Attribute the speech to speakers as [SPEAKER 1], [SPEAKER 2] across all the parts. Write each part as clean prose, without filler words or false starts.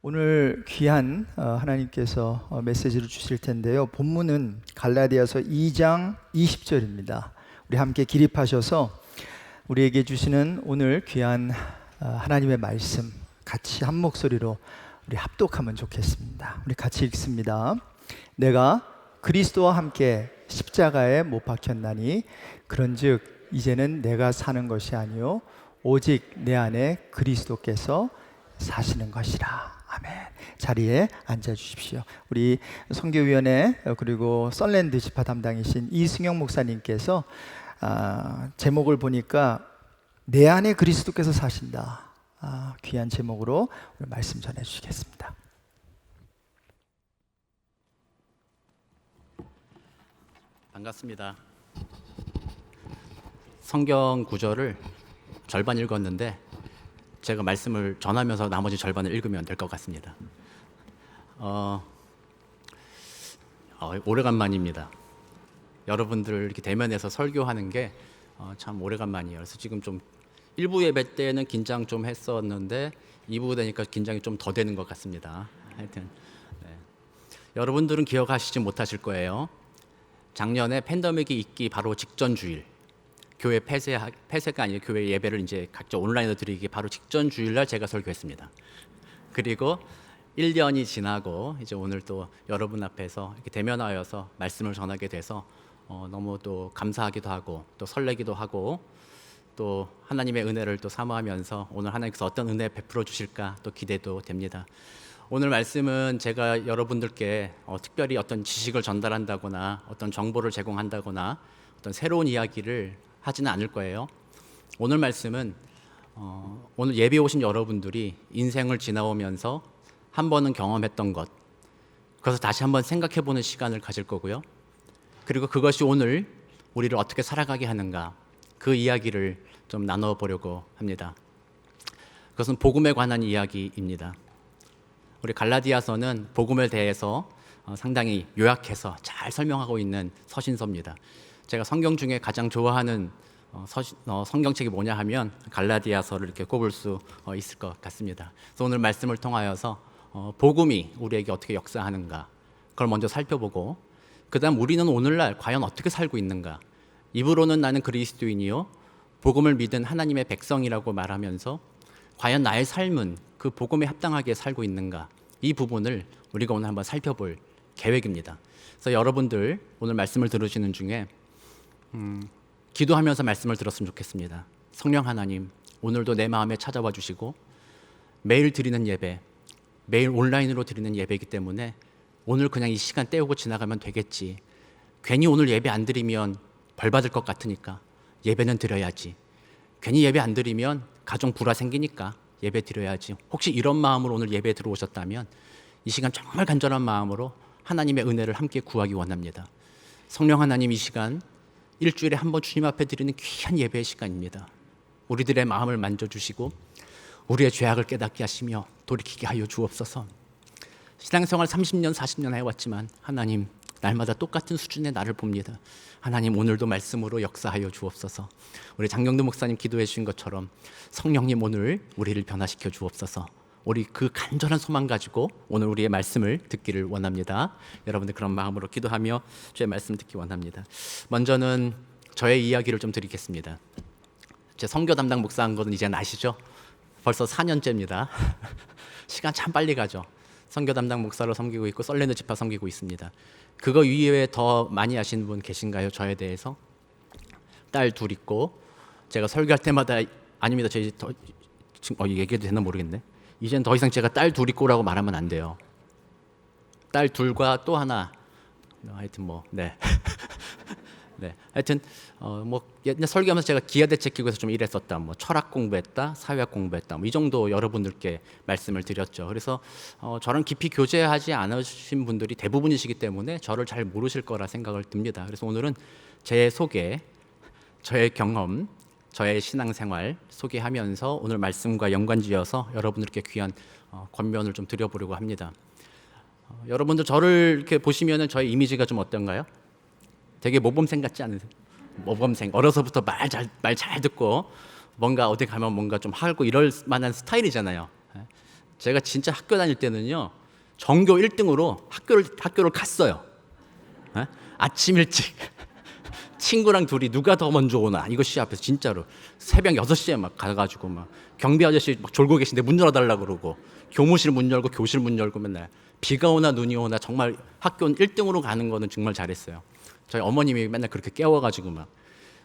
[SPEAKER 1] 오늘 귀한 하나님께서 메시지를 주실 텐데요. 본문은 갈라디아서 2장 20절입니다. 우리 함께 기립하셔서 우리에게 주시는 오늘 귀한 하나님의 말씀 같이 한 목소리로 우리 합독하면 좋겠습니다. 우리 같이 읽습니다. 내가 그리스도와 함께 십자가에 못 박혔나니 그런즉 이제는 내가 사는 것이 아니요 오직 내 안에 그리스도께서 사시는 것이라. 아멘. 자리에 앉아 주십시오. 우리 선교위원회 그리고 썰랜드 지파 담당이신 이승영 목사님께서 제목을 보니까 내 안에 그리스도께서 사신다. 귀한 제목으로 오늘 말씀 전해 주시겠습니다.
[SPEAKER 2] 반갑습니다. 성경 구절을 절반 읽었는데 제가 말씀을 전하면서 나머지 절반을 읽으면 될 것 같습니다. 오래간만입니다. 여러분들 이렇게 대면해서 설교하는 게 참 오래간만이에요. 그래서 지금 좀 1부 예배 때는 긴장 좀 했었는데 2부 되니까 긴장이 좀 더 되는 것 같습니다. 하여튼 여러분들은 기억하시지 못하실 거예요. 작년에 팬데믹이 있기 바로 직전 주일, 교회 폐쇄가 아니라 교회 예배를 이제 각자 온라인으로 드리기 바로 직전 주일날 제가 설교했습니다. 그리고 1년이 지나고 이제 오늘 또 여러분 앞에서 이렇게 대면하여서 말씀을 전하게 돼서 너무 또 감사하기도 하고 또 설레기도 하고 또 하나님의 은혜를 또 사모하면서 오늘 하나님께서 어떤 은혜 베풀어 주실까 또 기대도 됩니다. 오늘 말씀은 제가 여러분들께 특별히 어떤 지식을 전달한다거나 어떤 정보를 제공한다거나 어떤 새로운 이야기를 하지는 않을 거예요. 오늘 말씀은 오늘 예배 오신 여러분들이 인생을 지나오면서 한 번은 경험했던 것, 그래서 다시 한번 생각해보는 시간을 가질 거고요. 그리고 그것이 오늘 우리를 어떻게 살아가게 하는가, 그 이야기를 좀 나눠보려고 합니다. 그것은 복음에 관한 이야기입니다. 우리 갈라디아서는 복음에 대해서 상당히 요약해서 잘 설명하고 있는 서신서입니다. 제가 성경 중에 가장 좋아하는 성경책이 뭐냐 하면 갈라디아서를 이렇게 꼽을 수 있을 것 같습니다. 그래서 오늘 말씀을 통하여서 복음이 우리에게 어떻게 역사하는가 그걸 먼저 살펴보고 그 다음 우리는 오늘날 과연 어떻게 살고 있는가, 입으로는 나는 그리스도인이요 복음을 믿은 하나님의 백성이라고 말하면서 과연 나의 삶은 그 복음에 합당하게 살고 있는가, 이 부분을 우리가 오늘 한번 살펴볼 계획입니다. 그래서 여러분들 오늘 말씀을 들으시는 중에 기도하면서 말씀을 들었으면 좋겠습니다. 성령 하나님, 오늘도 내 마음에 찾아와 주시고 매일 드리는 예배, 매일 온라인으로 드리는 예배이기 때문에 오늘 그냥 이 시간 때우고 지나가면 되겠지, 괜히 오늘 예배 안 드리면 벌 받을 것 같으니까 예배는 드려야지, 괜히 예배 안 드리면 가정 불화 생기니까 예배 드려야지, 혹시 이런 마음으로 오늘 예배에 들어오셨다면 이 시간 정말 간절한 마음으로 하나님의 은혜를 함께 구하기 원합니다. 성령 하나님, 이 시간 일주일에 한 번 주님 앞에 드리는 귀한 예배의 시간입니다. 우리들의 마음을 만져주시고 우리의 죄악을 깨닫게 하시며 돌이키게 하여 주옵소서. 신앙생활 30년 40년 해왔지만 하나님, 날마다 똑같은 수준의 나를 봅니다. 하나님, 오늘도 말씀으로 역사하여 주옵소서. 우리 장경도 목사님 기도해 주신 것처럼 성령님 오늘 우리를 변화시켜 주옵소서. 우리 그 간절한 소망 가지고 오늘 우리의 말씀을 듣기를 원합니다. 여러분들 그런 마음으로 기도하며 주의 말씀 듣기 원합니다. 먼저는 저의 이야기를 좀 드리겠습니다. 제 선교 담당 목사한 거는 이제 아시죠? 벌써 4년째입니다. 시간 참 빨리 가죠. 선교 담당 목사로 섬기고 있고 썰랜드 지파 섬기고 있습니다. 그거 이외에 더 많이 아시는 분 계신가요? 저에 대해서? 딸 둘 있고 제가 설교할 때마다 아닙니다. 제 지금 얘기해도 되나 모르겠네. 이제는 더 이상 제가 딸 둘 있고라고 말하면 안 돼요. 딸 둘과 또 하나, 하여튼 네. 네, 하여튼 옛날 설교하면서 제가 기아대책기구에서 좀 일했었다, 철학 공부했다, 사회학 공부했다, 이 정도 여러분들께 말씀을 드렸죠. 그래서 저랑 깊이 교제하지 않으신 분들이 대부분이시기 때문에 저를 잘 모르실 거라 생각을 듭니다. 그래서 오늘은 제 소개, 저의 경험, 저의 신앙생활 소개하면서 오늘 말씀과 연관지어서 여러분들께 귀한 권면을 좀 드려보려고 합니다. 여러분들 저를 이렇게 보시면은 저의 이미지가 좀 어떤가요? 되게 모범생 같지 않으세요? 모범생, 어려서부터 말 잘 듣고 뭔가 어디 가면 뭔가 좀 하고 이럴 만한 스타일이잖아요. 제가 진짜 학교 다닐 때는요, 전교 1등으로 학교를 갔어요. 예? 아침 일찍 친구랑 둘이 누가 더 먼저 오나 이거 시합해서 진짜로 새벽 6시에 막 가가지고 막 경비 아저씨 막 졸고 계신데 문 열어달라 그러고 교무실 문 열고 교실 문 열고 맨날 비가 오나 눈이 오나 정말 학교 1등으로 가는 거는 정말 잘했어요. 저희 어머님이 맨날 그렇게 깨워가지고 막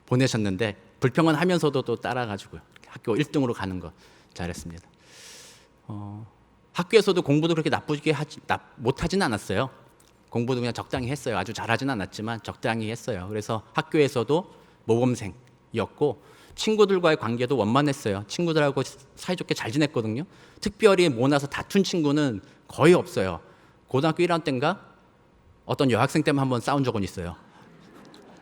[SPEAKER 2] 보내셨는데 불평은 하면서도 또 따라가지고 학교 1등으로 가는 거 잘했습니다. 학교에서도 공부도 그렇게 나쁘게 못하지는 않았어요. 공부도 그냥 적당히 했어요. 아주 잘하지는 않았지만 적당히 했어요. 그래서 학교에서도 모범생이었고 친구들과의 관계도 원만했어요. 친구들하고 사이좋게 잘 지냈거든요. 특별히 모나서 다툰 친구는 거의 없어요. 고등학교 1학년 때인가 어떤 여학생 때문에 한번 싸운 적은 있어요.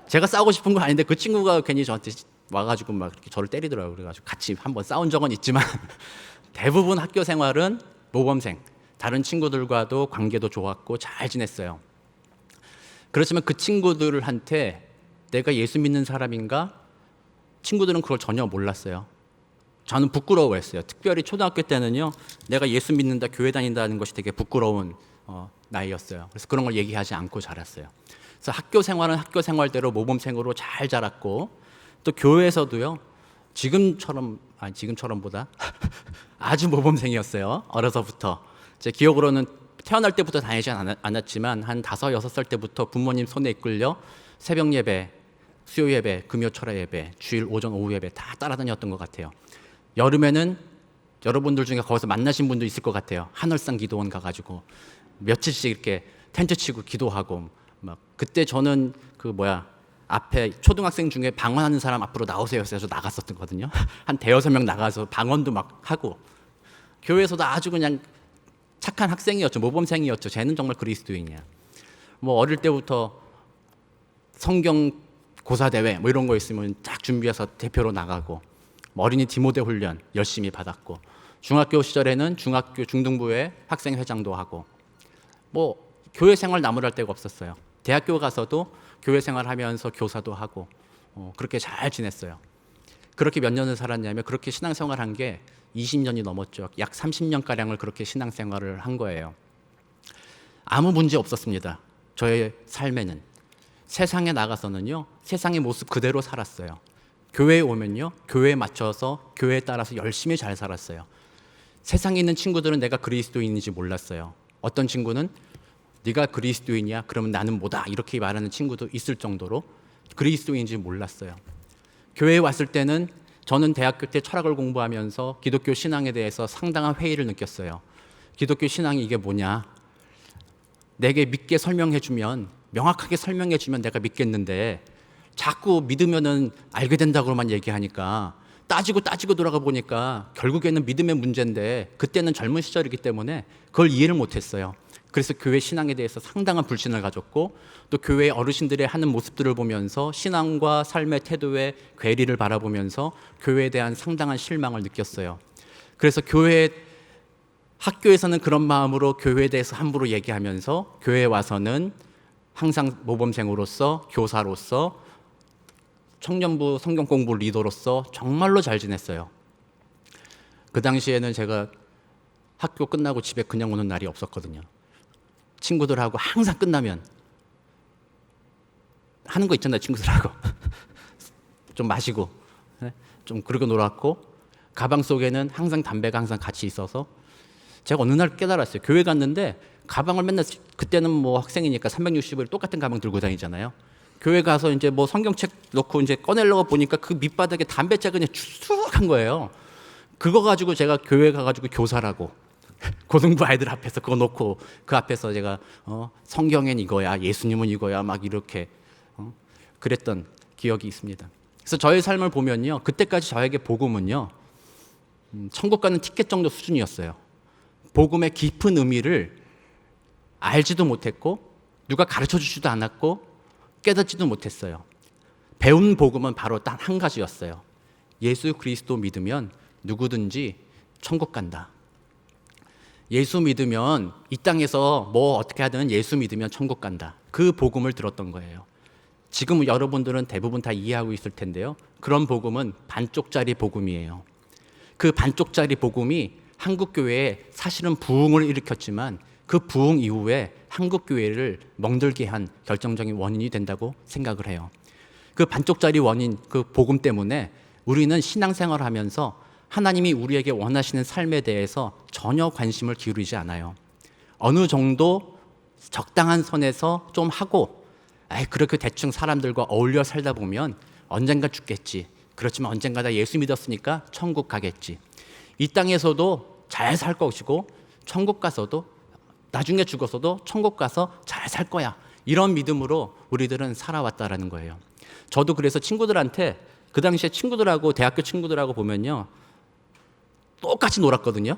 [SPEAKER 2] 제가 싸우고 싶은 거 아닌데 그 친구가 괜히 저한테 와가지고 막 이렇게 저를 때리더라고요. 그래가지고 같이 한번 싸운 적은 있지만 대부분 학교 생활은 모범생, 다른 친구들과도 관계도 좋았고 잘 지냈어요. 그렇지만 그 친구들한테 내가 예수 믿는 사람인가? 친구들은 그걸 전혀 몰랐어요. 저는 부끄러워했어요. 특별히 초등학교 때는요, 내가 예수 믿는다, 교회 다닌다는 것이 되게 부끄러운 나이였어요. 그래서 그런 걸 얘기하지 않고 자랐어요. 그래서 학교 생활은 학교 생활대로 모범생으로 잘 자랐고 또 교회에서도요, 지금처럼보다 아주 모범생이었어요. 어려서부터. 제 기억으로는 태어날 때부터 다니지 않았지만 한 5, 6살 때부터 부모님 손에 이끌려 새벽 예배, 수요 예배, 금요 철야 예배, 주일 오전 오후 예배 다 따라다녔던 것 같아요. 여름에는 여러분들 중에 거기서 만나신 분도 있을 것 같아요. 한월산 기도원 가가지고 며칠씩 이렇게 텐트 치고 기도하고 막 그때 저는 앞에 초등학생 중에 방언하는 사람 앞으로 나오세요 해서 나갔었거든요. 한 대여섯 명 나가서 방언도 막 하고 교회에서도 아주 그냥 착한 학생이었죠. 모범생이었죠. 쟤는 정말 그리스도인이야. 뭐 어릴 때부터 성경 고사대회 뭐 이런 거 있으면 쫙 준비해서 대표로 나가고 어린이 디모데 훈련 열심히 받았고 중학교 시절에는 중학교 중등부회 학생회장도 하고 뭐 교회 생활 나무랄 데가 없었어요. 대학교 가서도 교회 생활하면서 교사도 하고 그렇게 잘 지냈어요. 그렇게 몇 년을 살았냐면 그렇게 신앙생활한 게 20년이 넘었죠. 약 30년가량을 그렇게 신앙생활을 한 거예요. 아무 문제 없었습니다. 저의 삶에는. 세상에 나가서는요, 세상의 모습 그대로 살았어요. 교회에 오면요, 교회에 맞춰서 교회에 따라서 열심히 잘 살았어요. 세상에 있는 친구들은 내가 그리스도인인지 몰랐어요. 어떤 친구는 네가 그리스도인이야? 그러면 나는 뭐다? 이렇게 말하는 친구도 있을 정도로 그리스도인인지 몰랐어요. 교회에 왔을 때는 저는 대학교 때 철학을 공부하면서 기독교 신앙에 대해서 상당한 회의를 느꼈어요. 기독교 신앙이 이게 뭐냐? 내게 믿게 설명해주면, 명확하게 설명해주면 내가 믿겠는데 자꾸 믿으면은 알게 된다고만 얘기하니까 따지고 돌아가 보니까 결국에는 믿음의 문제인데 그때는 젊은 시절이기 때문에 그걸 이해를 못했어요. 그래서 교회 신앙에 대해서 상당한 불신을 가졌고 또 교회 어르신들의 하는 모습들을 보면서 신앙과 삶의 태도의 괴리를 바라보면서 교회에 대한 상당한 실망을 느꼈어요. 그래서 학교에서는 그런 마음으로 교회에 대해서 함부로 얘기하면서 교회에 와서는 항상 모범생으로서 교사로서 청년부 성경 공부 리더로서 정말로 잘 지냈어요. 그 당시에는 제가 학교 끝나고 집에 그냥 오는 날이 없었거든요. 친구들하고 항상 끝나면 하는 거 있잖아요. 친구들하고 좀 마시고 좀 그러고 놀았고 가방 속에는 항상 담배가 항상 같이 있어서 제가 어느 날 깨달았어요. 교회 갔는데 가방을 맨날 그때는 뭐 학생이니까 360일 똑같은 가방 들고 다니잖아요. 교회 가서 이제 뭐 성경책 넣고 이제 꺼내려고 보니까 그 밑바닥에 담배자가 그냥 추측한 거예요. 그거 가지고 제가 교회 가가지고 교사라고 고등부 아이들 앞에서 그거 놓고 그 앞에서 제가 성경엔 이거야, 예수님은 이거야 막 이렇게 그랬던 기억이 있습니다. 그래서 저의 삶을 보면요, 그때까지 저에게 복음은요, 천국 가는 티켓 정도 수준이었어요. 복음의 깊은 의미를 알지도 못했고 누가 가르쳐 주지도 않았고 깨닫지도 못했어요. 배운 복음은 바로 딱 한 가지였어요. 예수 그리스도 믿으면 누구든지 천국 간다. 예수 믿으면 이 땅에서 뭐 어떻게 하든 예수 믿으면 천국 간다. 그 복음을 들었던 거예요. 지금 여러분들은 대부분 다 이해하고 있을 텐데요. 그런 복음은 반쪽짜리 복음이에요. 그 반쪽짜리 복음이 한국 교회에 사실은 부흥을 일으켰지만 그 부흥 이후에 한국 교회를 멍들게 한 결정적인 원인이 된다고 생각을 해요. 그 반쪽짜리 원인, 그 복음 때문에 우리는 신앙생활을 하면서 하나님이 우리에게 원하시는 삶에 대해서 전혀 관심을 기울이지 않아요. 어느 정도 적당한 선에서 좀 하고, 그렇게 대충 사람들과 어울려 살다 보면 언젠가 죽겠지. 그렇지만 언젠가 다 예수 믿었으니까 천국 가겠지. 이 땅에서도 잘 살 것이고 천국 가서도 나중에 죽어서도 천국 가서 잘 살 거야. 이런 믿음으로 우리들은 살아왔다라는 거예요. 저도 그래서 친구들한테 그 당시에 친구들하고 대학교 친구들하고 보면요. 똑같이 놀았거든요.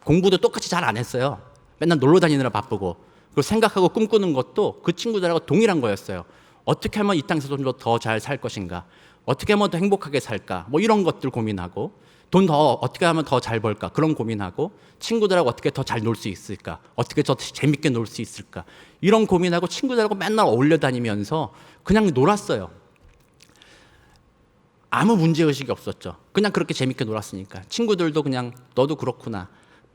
[SPEAKER 2] 공부도 똑같이 잘 안 했어요. 맨날 놀러 다니느라 바쁘고. 그리고 생각하고 꿈꾸는 것도 그 친구들하고 동일한 거였어요. 어떻게 하면 이 땅에서 좀 더 잘 살 것인가? 어떻게 하면 더 행복하게 살까? 뭐 이런 것들 고민하고 돈 더 어떻게 하면 더 잘 벌까? 그런 고민하고 친구들하고 어떻게 더 잘 놀 수 있을까? 어떻게 더 재밌게 놀 수 있을까? 이런 고민하고 친구들하고 맨날 어울려 다니면서 그냥 놀았어요. 아무 문제의식이 없었죠. 그냥 그렇게 재밌게 놀았으니까. 친구들도 그냥 너도 그렇구나.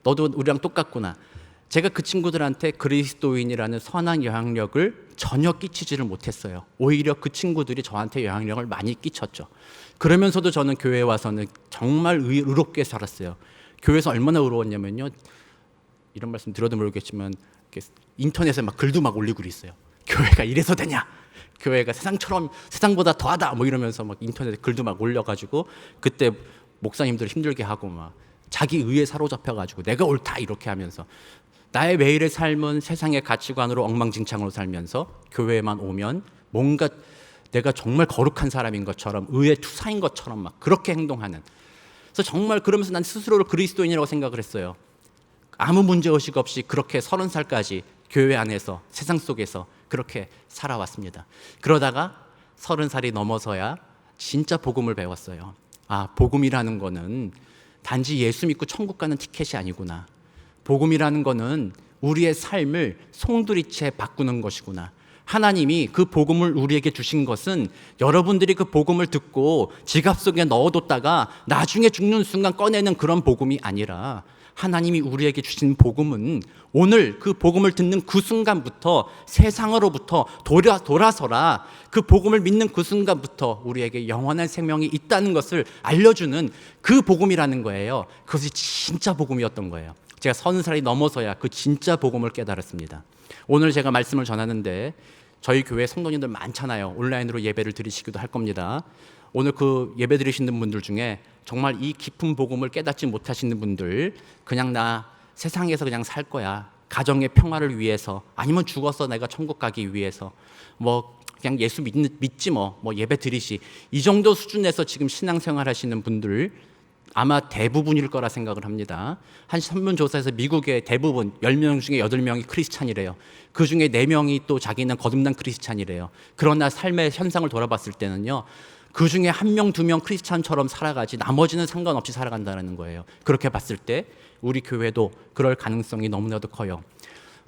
[SPEAKER 2] 너도 우리랑 똑같구나. 제가 그 친구들한테 그리스도인이라는 선한 영향력을 전혀 끼치지를 못했어요. 오히려 그 친구들이 저한테 영향력을 많이 끼쳤죠. 그러면서도 저는 교회에 와서는 정말 의롭게 살았어요. 교회에서 얼마나 의로웠냐면요. 이런 말씀 드려도 모르겠지만 인터넷에 막 글도 막 올리고 그랬어요. 교회가 이래서 되냐? 교회가 세상보다 더하다 뭐 이러면서 막 인터넷에 글도 막 올려가지고 그때 목사님들 힘들게 하고 막 자기 의에 사로잡혀가지고 내가 옳다 이렇게 하면서 나의 매일의 삶은 세상의 가치관으로 엉망진창으로 살면서 교회에만 오면 뭔가 내가 정말 거룩한 사람인 것처럼 의의 투사인 것처럼 막 그렇게 행동하는. 그래서 정말 그러면서 난 스스로를 그리스도인이라고 생각을 했어요. 아무 문제의식 없이 그렇게 30살까지 교회 안에서 세상 속에서 그렇게 살아왔습니다. 그러다가 30살이 넘어서야 진짜 복음을 배웠어요. 복음이라는 거는 단지 예수 믿고 천국 가는 티켓이 아니구나. 복음이라는 거는 우리의 삶을 송두리째 바꾸는 것이구나. 하나님이 그 복음을 우리에게 주신 것은 여러분들이 그 복음을 듣고 지갑 속에 넣어뒀다가 나중에 죽는 순간 꺼내는 그런 복음이 아니라 하나님이 우리에게 주신 복음은 오늘 그 복음을 듣는 그 순간부터 세상으로부터 돌아서라. 그 복음을 믿는 그 순간부터 우리에게 영원한 생명이 있다는 것을 알려주는 그 복음이라는 거예요. 그것이 진짜 복음이었던 거예요. 제가 30살이 넘어서야 그 진짜 복음을 깨달았습니다. 오늘 제가 말씀을 전하는데 저희 교회 성도님들 많잖아요. 온라인으로 예배를 드리시기도 할 겁니다. 오늘 그 예배 드리시는 분들 중에 정말 이 깊은 복음을 깨닫지 못하시는 분들, 그냥 나 세상에서 그냥 살 거야. 가정의 평화를 위해서, 아니면 죽어서 내가 천국 가기 위해서, 뭐 그냥 예수 믿지 뭐 예배 드리시. 이 정도 수준에서 지금 신앙생활 하시는 분들 아마 대부분일 거라 생각을 합니다. 한 설문조사에서 미국의 대부분 10명 중에 8명이 크리스찬이래요. 그 중에 4명이 또 자기는 거듭난 크리스찬이래요. 그러나 삶의 현상을 돌아봤을 때는요, 그 중에 1명, 2명 크리스찬처럼 살아가지 나머지는 상관없이 살아간다는 거예요. 그렇게 봤을 때 우리 교회도 그럴 가능성이 너무나도 커요.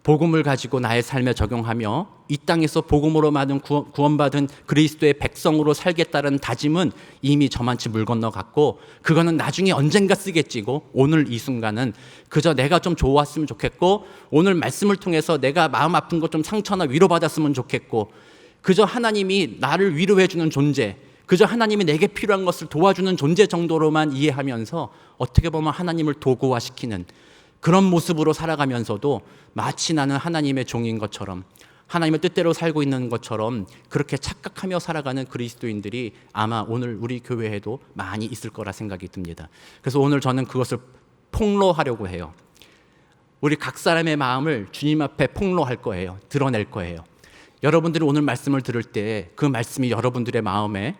[SPEAKER 2] 복음을 가지고 나의 삶에 적용하며 이 땅에서 복음으로 구원받은 그리스도의 백성으로 살겠다는 다짐은 이미 저만치 물 건너갔고, 그거는 나중에 언젠가 쓰겠지고, 오늘 이 순간은 그저 내가 좀 좋았으면 좋겠고, 오늘 말씀을 통해서 내가 마음 아픈 것 좀 상처나 위로받았으면 좋겠고, 그저 하나님이 나를 위로해 주는 존재, 그저 하나님이 내게 필요한 것을 도와주는 존재 정도로만 이해하면서 어떻게 보면 하나님을 도구화시키는 그런 모습으로 살아가면서도 마치 나는 하나님의 종인 것처럼, 하나님의 뜻대로 살고 있는 것처럼 그렇게 착각하며 살아가는 그리스도인들이 아마 오늘 우리 교회에도 많이 있을 거라 생각이 듭니다. 그래서 오늘 저는 그것을 폭로하려고 해요. 우리 각 사람의 마음을 주님 앞에 폭로할 거예요. 드러낼 거예요. 여러분들이 오늘 말씀을 들을 때 그 말씀이 여러분들의 마음에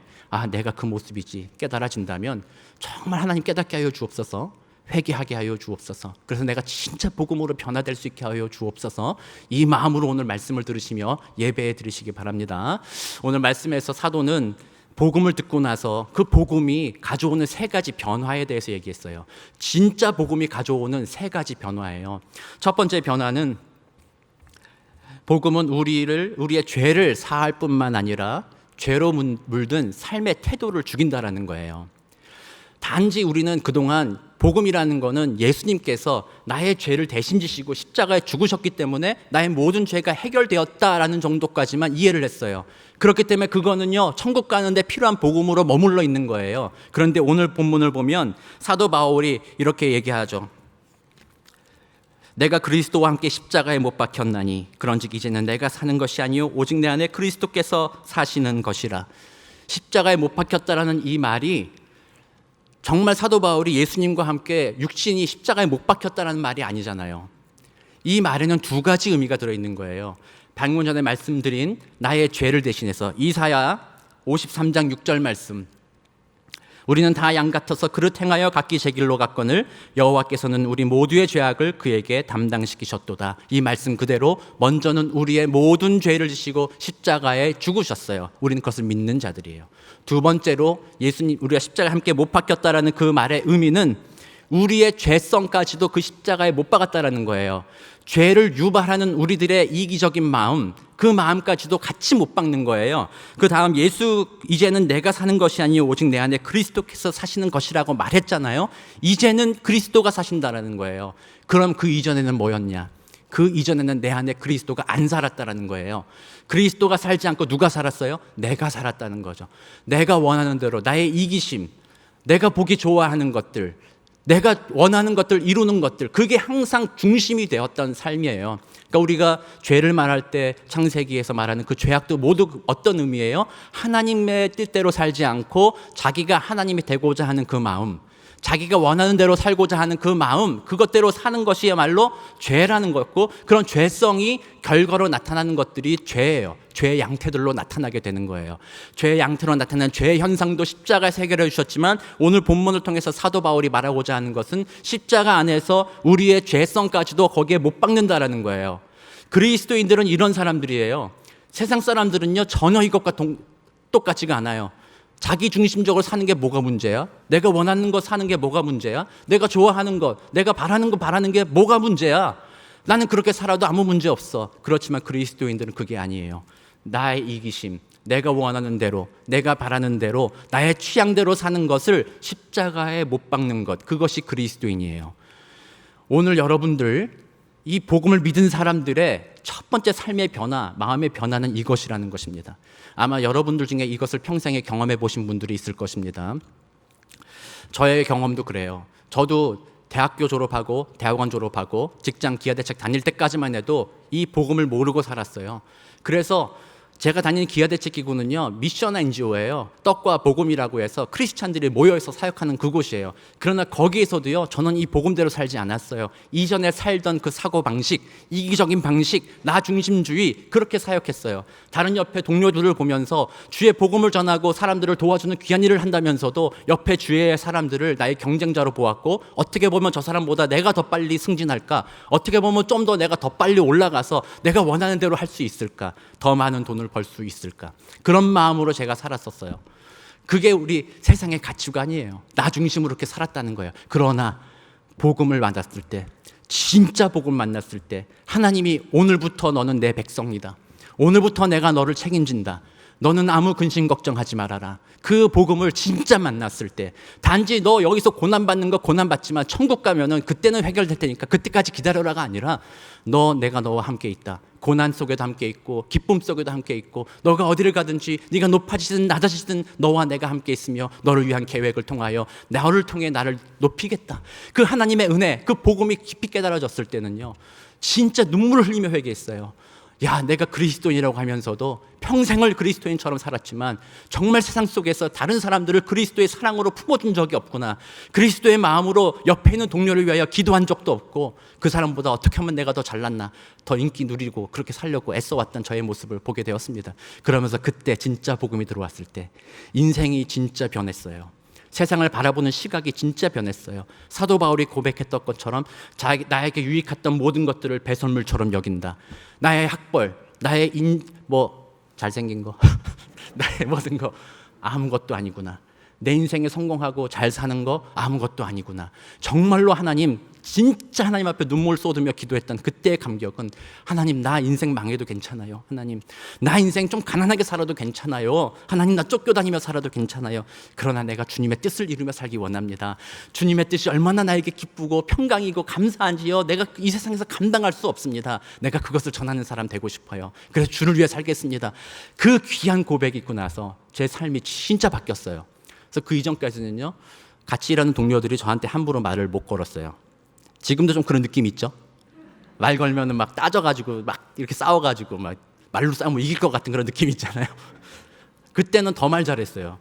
[SPEAKER 2] 내가 그 모습이지 깨달아진다면 정말 하나님 깨닫게 하여 주옵소서, 회개하게 하여 주옵소서, 그래서 내가 진짜 복음으로 변화될 수 있게 하여 주옵소서, 이 마음으로 오늘 말씀을 들으시며 예배에 들으시기 바랍니다. 오늘 말씀에서 사도는 복음을 듣고 나서 그 복음이 가져오는 3가지 변화에 대해서 얘기했어요. 진짜 복음이 가져오는 3가지 변화예요. 첫 번째 변화는 복음은 우리의 죄를 사할 뿐만 아니라 죄로 물든 삶의 태도를 죽인다라는 거예요. 단지 우리는 그동안 복음이라는 거는 예수님께서 나의 죄를 대신 지시고 십자가에 죽으셨기 때문에 나의 모든 죄가 해결되었다라는 정도까지만 이해를 했어요. 그렇기 때문에 그거는요, 천국 가는데 필요한 복음으로 머물러 있는 거예요. 그런데 오늘 본문을 보면 사도 바울이 이렇게 얘기하죠. 내가 그리스도와 함께 십자가에 못 박혔나니 그런즉 이제는 내가 사는 것이 아니요 오직 내 안에 그리스도께서 사시는 것이라. 십자가에 못 박혔다라는 이 말이 정말 사도 바울이 예수님과 함께 육신이 십자가에 못 박혔다라는 말이 아니잖아요. 이 말에는 두 가지 의미가 들어있는 거예요. 방금 전에 말씀드린 나의 죄를 대신해서 이사야 53장 6절 말씀, 우리는 다 양 같아서 그릇 행하여 각기 제 길로 갔거늘 여호와께서는 우리 모두의 죄악을 그에게 담당시키셨도다. 이 말씀 그대로 먼저는 우리의 모든 죄를 지시고 십자가에 죽으셨어요. 우리는 그것을 믿는 자들이에요. 두 번째로 예수님, 우리가 십자가에 함께 못 박혔다라는 그 말의 의미는 우리의 죄성까지도 그 십자가에 못 박았다라는 거예요. 죄를 유발하는 우리들의 이기적인 마음, 그 마음까지도 같이 못 박는 거예요. 그 다음 예수, 이제는 내가 사는 것이 아니요 오직 내 안에 그리스도께서 사시는 것이라고 말했잖아요. 이제는 그리스도가 사신다라는 거예요. 그럼 그 이전에는 뭐였냐? 그 이전에는 내 안에 그리스도가 안 살았다라는 거예요. 그리스도가 살지 않고 누가 살았어요? 내가 살았다는 거죠. 내가 원하는 대로 나의 이기심, 내가 보기 좋아하는 것들, 내가 원하는 것들, 이루는 것들, 그게 항상 중심이 되었던 삶이에요. 그러니까 우리가 죄를 말할 때 창세기에서 말하는 그 죄악도 모두 어떤 의미예요? 하나님의 뜻대로 살지 않고 자기가 하나님이 되고자 하는 그 마음, 자기가 원하는 대로 살고자 하는 그 마음, 그것대로 사는 것이야말로 죄라는 거고, 그런 죄성이 결과로 나타나는 것들이 죄예요. 죄의 양태들로 나타나게 되는 거예요. 죄의 양태로 나타나는 죄의 현상도 십자가에서 해결해 주셨지만 오늘 본문을 통해서 사도 바울이 말하고자 하는 것은 십자가 안에서 우리의 죄성까지도 거기에 못 박는다라는 거예요. 그리스도인들은 이런 사람들이에요. 세상 사람들은요, 전혀 이것과 똑같지가 않아요. 자기 중심적으로 사는 게 뭐가 문제야? 내가 원하는 거 사는 게 뭐가 문제야? 내가 좋아하는 것, 내가 바라는 거 바라는 게 뭐가 문제야? 나는 그렇게 살아도 아무 문제 없어. 그렇지만 그리스도인들은 그게 아니에요. 나의 이기심, 내가 원하는 대로, 내가 바라는 대로, 나의 취향대로 사는 것을 십자가에 못 박는 것, 그것이 그리스도인이에요. 오늘 여러분들, 이 복음을 믿은 사람들의 첫 번째 삶의 변화, 마음의 변화는 이것이라는 것입니다. 아마 여러분들 중에 이것을 평생에 경험해 보신 분들이 있을 것입니다. 저의 경험도 그래요. 저도 대학교 졸업하고 대학원 졸업하고 직장 기아대책 다닐 때까지만 해도 이 복음을 모르고 살았어요. 그래서 제가 다니는 기아대책기구는요, 미션 NGO예요. 떡과 복음이라고 해서 크리스찬들이 모여서 사역하는 그곳이에요. 그러나 거기에서도요, 저는 이 복음대로 살지 않았어요. 이전에 살던 그 사고방식, 이기적인 방식, 나 중심주의, 그렇게 사역했어요. 다른 옆에 동료들을 보면서 주의 복음을 전하고 사람들을 도와주는 귀한 일을 한다면서도 옆에 주위의 사람들을 나의 경쟁자로 보았고, 어떻게 보면 저 사람보다 내가 더 빨리 승진할까? 어떻게 보면 좀 더 내가 더 빨리 올라가서 내가 원하는 대로 할 수 있을까? 더 많은 돈을 벌 수 있을까? 그런 마음으로 제가 살았었어요. 그게 우리 세상의 가치관이에요. 나 중심으로 이렇게 살았다는 거예요. 그러나 복음을 만났을 때, 진짜 복음 만났을 때 하나님이 오늘부터 너는 내 백성이다. 오늘부터 내가 너를 책임진다. 너는 아무 근심 걱정하지 말아라. 그 복음을 진짜 만났을 때, 단지 너 여기서 고난받는 거 고난받지만 천국 가면은 그때는 해결될 테니까 그때까지 기다려라가 아니라, 내가 너와 함께 있다. 고난 속에도 함께 있고 기쁨 속에도 함께 있고, 너가 어디를 가든지 네가 높아지든 낮아지든 너와 내가 함께 있으며 너를 위한 계획을 통하여 너를 통해 나를 높이겠다. 그 하나님의 은혜, 그 복음이 깊이 깨달아졌을 때는요, 진짜 눈물을 흘리며 회개했어요. 야, 내가 그리스도인이라고 하면서도 평생을 그리스도인처럼 살았지만 정말 세상 속에서 다른 사람들을 그리스도의 사랑으로 품어준 적이 없구나. 그리스도의 마음으로 옆에 있는 동료를 위하여 기도한 적도 없고, 그 사람보다 어떻게 하면 내가 더 잘났나, 더 인기 누리고 그렇게 살려고 애써왔던 저의 모습을 보게 되었습니다. 그러면서 그때 진짜 복음이 들어왔을 때 인생이 진짜 변했어요. 세상을 바라보는 시각이 진짜 변했어요. 사도 바울이 고백했던 것처럼 나에게 유익했던 모든 것들을 배설물처럼 여긴다. 나의 학벌, 나의 잘생긴 거, 나의 모든 거 아무것도 아니구나. 내 인생에 성공하고 잘 사는 거 아무것도 아니구나. 정말로 하나님 진짜 하나님 앞에 눈물 쏟으며 기도했던 그때의 감격은 하나님 나 인생 망해도 괜찮아요. 하나님 나 인생 좀 가난하게 살아도 괜찮아요. 하나님 나 쫓겨다니며 살아도 괜찮아요. 그러나 내가 주님의 뜻을 이루며 살기 원합니다. 주님의 뜻이 얼마나 나에게 기쁘고 평강이고 감사한지요. 내가 이 세상에서 감당할 수 없습니다. 내가 그것을 전하는 사람 되고 싶어요. 그래서 주를 위해 살겠습니다. 그 귀한 고백이 있고 나서 제 삶이 진짜 바뀌었어요. 그래서 그 이전까지는요, 같이 일하는 동료들이 저한테 함부로 말을 못 걸었어요. 지금도 좀 그런 느낌 있죠? 말 걸면은 막 따져가지고 막 이렇게 싸워가지고 막 말로 싸우면 이길 것 같은 그런 느낌 있잖아요. 그때는 더 말 잘했어요.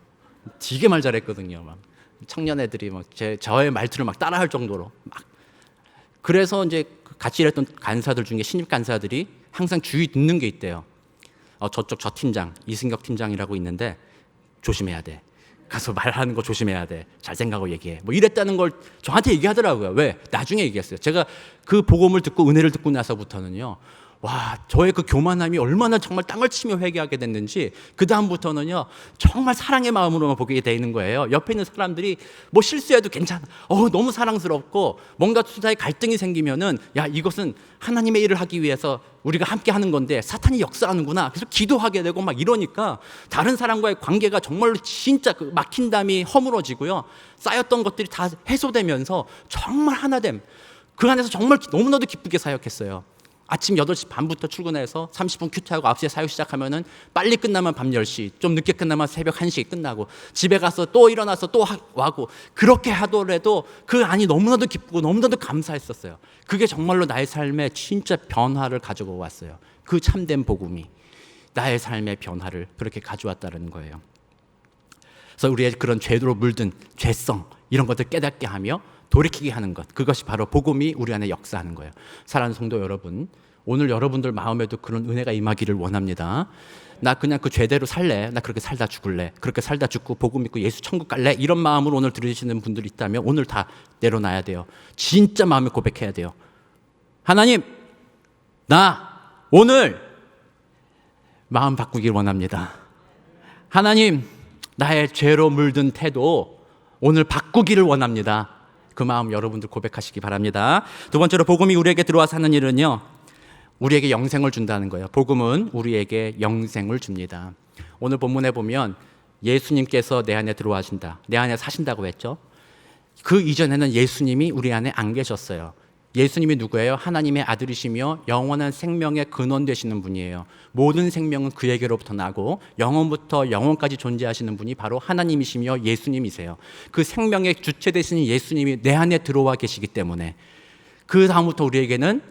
[SPEAKER 2] 되게 말 잘했거든요. 막 청년 애들이 막 저의 말투를 막 따라할 정도로 막. 그래서 이제 같이 일했던 간사들 중에 신입 간사들이 항상 주의 듣는 게 있대요. 저쪽 저 팀장 이승격 팀장이라고 있는데 조심해야 돼. 가서 말하는 거 조심해야 돼. 잘 생각하고 얘기해. 뭐 이랬다는 걸 저한테 얘기하더라고요. 왜? 나중에 얘기했어요. 제가 그 복음을 듣고 은혜를 듣고 나서부터는요. 와, 저의 그 교만함이 얼마나 정말 땅을 치며 회개하게 됐는지 그 다음부터는요. 정말 사랑의 마음으로만 보게 되는 거예요. 옆에 있는 사람들이 뭐 실수해도 괜찮아. 너무 사랑스럽고 뭔가 수사에 갈등이 생기면은 야, 이것은 하나님의 일을 하기 위해서 우리가 함께 하는 건데 사탄이 역사하는구나. 그래서 기도하게 되고 막 이러니까 다른 사람과의 관계가 정말로 진짜 그 막힌 담이 허물어지고요. 쌓였던 것들이 다 해소되면서 정말 하나됨. 그 안에서 정말 너무나도 기쁘게 사역했어요. 아침 8시 반부터 출근해서 30분 큐티하고 9시에 사역 시작하면은 빨리 끝나면 밤 10시, 좀 늦게 끝나면 새벽 1시에 끝나고 집에 가서 또 일어나서 또 하고 그렇게 하더라도 그 안이 너무나도 기쁘고 너무나도 감사했었어요. 그게 정말로 나의 삶에 진짜 변화를 가지고 왔어요. 그 참된 복음이 나의 삶의 변화를 그렇게 가져왔다는 거예요. 그래서 우리의 그런 죄로 물든 죄성 이런 것들 깨닫게 하며 돌이키게 하는 것, 그것이 바로 복음이 우리 안에 역사하는 거예요. 사랑하는 성도 여러분, 오늘 여러분들 마음에도 그런 은혜가 임하기를 원합니다. 나 그냥 그 죄대로 살래, 나 그렇게 살다 죽을래, 그렇게 살다 죽고 복음 믿고 예수 천국 갈래, 이런 마음으로 오늘 들으시는 분들이 있다면 오늘 다 내려놔야 돼요. 진짜 마음에 고백해야 돼요. 하나님, 나 오늘 마음 바꾸길 원합니다. 하나님, 나의 죄로 물든 태도 오늘 바꾸기를 원합니다. 그 마음 여러분들 고백하시기 바랍니다. 두 번째로 복음이 우리에게 들어와서 하는 일은요, 우리에게 영생을 준다는 거예요. 복음은 우리에게 영생을 줍니다. 오늘 본문에 보면 예수님께서 내 안에 들어와신다, 내 안에 사신다고 했죠. 그 이전에는 예수님이 우리 안에 안 계셨어요. 예수님이 누구예요? 하나님의 아들이시며 영원한 생명의 근원 되시는 분이에요. 모든 생명은 그에게로부터 나고 영원부터 영원까지 존재하시는 분이 바로 하나님이시며 예수님이세요. 그 생명의 주체 되시는 예수님이 내 안에 들어와 계시기 때문에 그 다음부터 우리에게는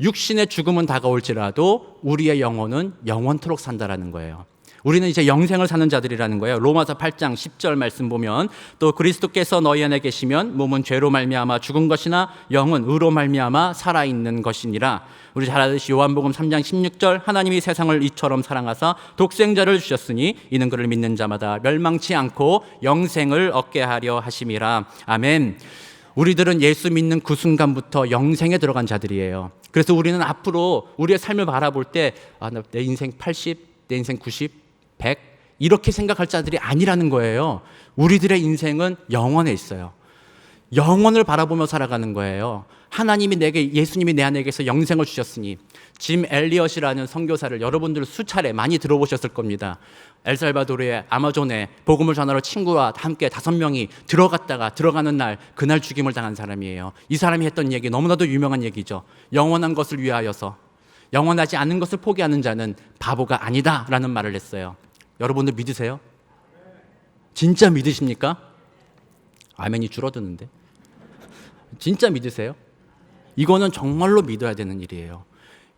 [SPEAKER 2] 육신의 죽음은 다가올지라도 우리의 영혼은 영원토록 산다라는 거예요. 우리는 이제 영생을 사는 자들이라는 거예요. 로마서 8장 10절 말씀 보면 또 그리스도께서 너희 안에 계시면 몸은 죄로 말미암아 죽은 것이나 영은 의로 말미암아 살아있는 것이니라. 우리 잘 아듯이 요한복음 3장 16절 하나님이 세상을 이처럼 사랑하사 독생자를 주셨으니 이는 그를 믿는 자마다 멸망치 않고 영생을 얻게 하려 하심이라. 아멘. 우리들은 예수 믿는 그 순간부터 영생에 들어간 자들이에요. 그래서 우리는 앞으로 우리의 삶을 바라볼 때 내 인생 80, 내 인생 90, 100 이렇게 생각할 자들이 아니라는 거예요. 우리들의 인생은 영원에 있어요. 영원을 바라보며 살아가는 거예요. 하나님이 내게, 예수님이 내 안에 계서 영생을 주셨으니, 짐 엘리엇이라는 선교사를 여러분들 수차례 많이 들어보셨을 겁니다. 엘살바도르의 아마존에 복음을 전하러 친구와 함께 5명이 들어가는 날, 그날 죽임을 당한 사람이에요. 이 사람이 했던 얘기 너무나도 유명한 얘기죠. 영원한 것을 위하여서 영원하지 않은 것을 포기하는 자는 바보가 아니다 라는 말을 했어요. 여러분들 믿으세요? 진짜 믿으십니까? 아멘이 줄어드는데. 진짜 믿으세요? 이거는 정말로 믿어야 되는 일이에요.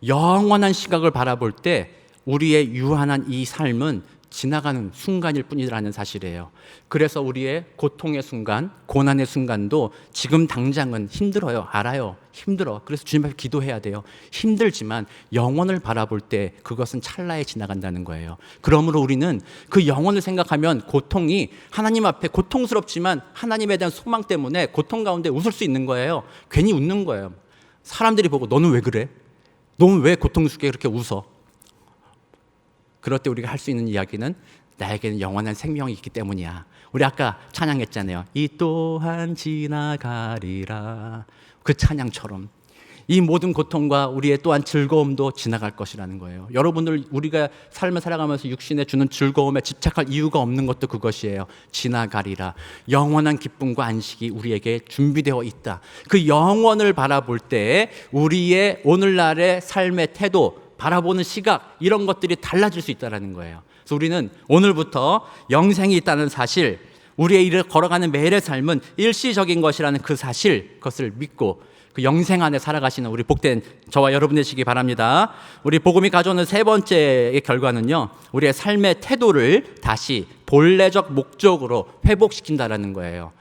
[SPEAKER 2] 영원한 시각을 바라볼 때 우리의 유한한 이 삶은 지나가는 순간일 뿐이라는 사실이에요. 그래서 우리의 고통의 순간, 고난의 순간도 지금 당장은 힘들어요. 알아요. 힘들어. 그래서 주님 앞에 기도해야 돼요. 힘들지만 영원을 바라볼 때 그것은 찰나에 지나간다는 거예요. 그러므로 우리는 그 영원을 생각하면 고통이 하나님 앞에 고통스럽지만 하나님에 대한 소망 때문에 고통 가운데 웃을 수 있는 거예요. 괜히 웃는 거예요. 사람들이 보고 너는 왜 그래? 너는 왜 고통 속에 그렇게 웃어? 그럴 때 우리가 할 수 있는 이야기는 나에게는 영원한 생명이 있기 때문이야. 우리 아까 찬양했잖아요. 이 또한 지나가리라. 그 찬양처럼 이 모든 고통과 우리의 또한 즐거움도 지나갈 것이라는 거예요. 여러분들 우리가 삶을 살아가면서 육신에 주는 즐거움에 집착할 이유가 없는 것도 그것이에요. 지나가리라. 영원한 기쁨과 안식이 우리에게 준비되어 있다. 그 영원을 바라볼 때 우리의 오늘날의 삶의 태도, 바라보는 시각, 이런 것들이 달라질 수 있다는 거예요. 그래서 우리는 오늘부터 영생이 있다는 사실, 우리의 일을 걸어가는 매일의 삶은 일시적인 것이라는 그 사실, 그것을 믿고 그 영생 안에 살아가시는 우리 복된 저와 여러분 되시기 바랍니다. 우리 복음이 가져오는 세 번째의 결과는요, 우리의 삶의 태도를 다시 본래적 목적으로 회복시킨다라는 거예요.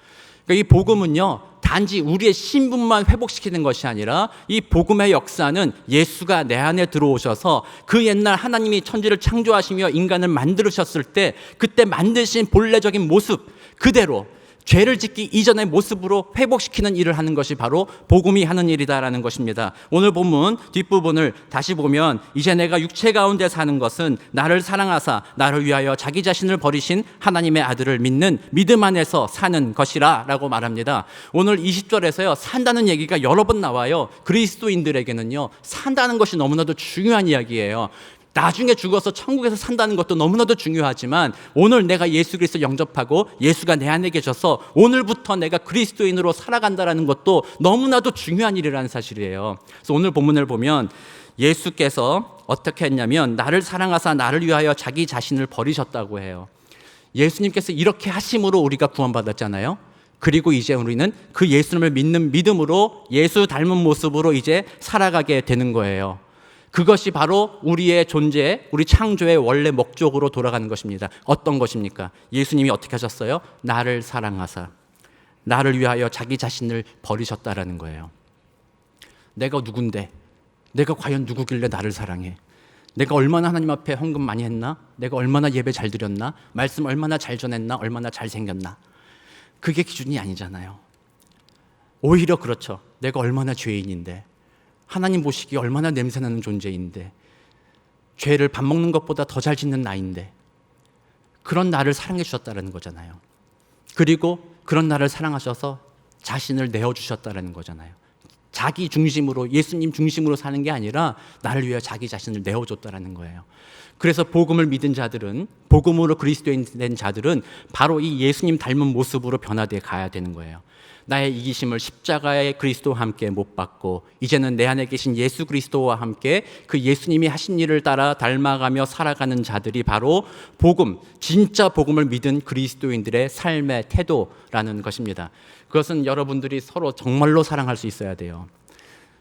[SPEAKER 2] 그러니까 이 복음은요, 단지 우리의 신분만 회복시키는 것이 아니라 이 복음의 역사는 예수가 내 안에 들어오셔서 그 옛날 하나님이 천지를 창조하시며 인간을 만드셨을 때 그때 만드신 본래적인 모습 그대로 죄를 짓기 이전의 모습으로 회복시키는 일을 하는 것이 바로 복음이 하는 일이다라는 것입니다. 오늘 본문 뒷부분을 다시 보면 이제 내가 육체 가운데 사는 것은 나를 사랑하사 나를 위하여 자기 자신을 버리신 하나님의 아들을 믿는 믿음 안에서 사는 것이라 라고 말합니다. 오늘 20절에서요, 산다는 얘기가 여러 번 나와요. 그리스도인들에게는요, 산다는 것이 너무나도 중요한 이야기예요. 나중에 죽어서 천국에서 산다는 것도 너무나도 중요하지만 오늘 내가 예수 그리스도 영접하고 예수가 내 안에 계셔서 오늘부터 내가 그리스도인으로 살아간다는 것도 너무나도 중요한 일이라는 사실이에요. 그래서 오늘 본문을 보면 예수께서 어떻게 했냐면 나를 사랑하사 나를 위하여 자기 자신을 버리셨다고 해요. 예수님께서 이렇게 하심으로 우리가 구원받았잖아요. 그리고 이제 우리는 그 예수님을 믿는 믿음으로 예수 닮은 모습으로 이제 살아가게 되는 거예요. 그것이 바로 우리의 존재, 우리 창조의 원래 목적으로 돌아가는 것입니다. 어떤 것입니까? 예수님이 어떻게 하셨어요? 나를 사랑하사 나를 위하여 자기 자신을 버리셨다라는 거예요. 내가 누군데? 내가 과연 누구길래 나를 사랑해? 내가 얼마나 하나님 앞에 헌금 많이 했나? 내가 얼마나 예배 잘 드렸나? 말씀 얼마나 잘 전했나? 얼마나 잘생겼나? 그게 기준이 아니잖아요. 오히려 그렇죠. 내가 얼마나 죄인인데, 하나님 보시기에 얼마나 냄새나는 존재인데, 죄를 밥 먹는 것보다 더 잘 짓는 나인데, 그런 나를 사랑해 주셨다는 거잖아요. 그리고 그런 나를 사랑하셔서 자신을 내어주셨다는 거잖아요. 자기 중심으로, 예수님 중심으로 사는 게 아니라 나를 위해 자기 자신을 내어줬다는 거예요. 그래서 복음을 믿은 자들은, 복음으로 그리스도인 된 자들은 바로 이 예수님 닮은 모습으로 변화되어 가야 되는 거예요. 나의 이기심을 십자가의 그리스도와 함께 못 받고 이제는 내 안에 계신 예수 그리스도와 함께 그 예수님이 하신 일을 따라 닮아가며 살아가는 자들이 바로 복음, 진짜 복음을 믿은 그리스도인들의 삶의 태도라는 것입니다. 그것은 여러분들이 서로 정말로 사랑할 수 있어야 돼요.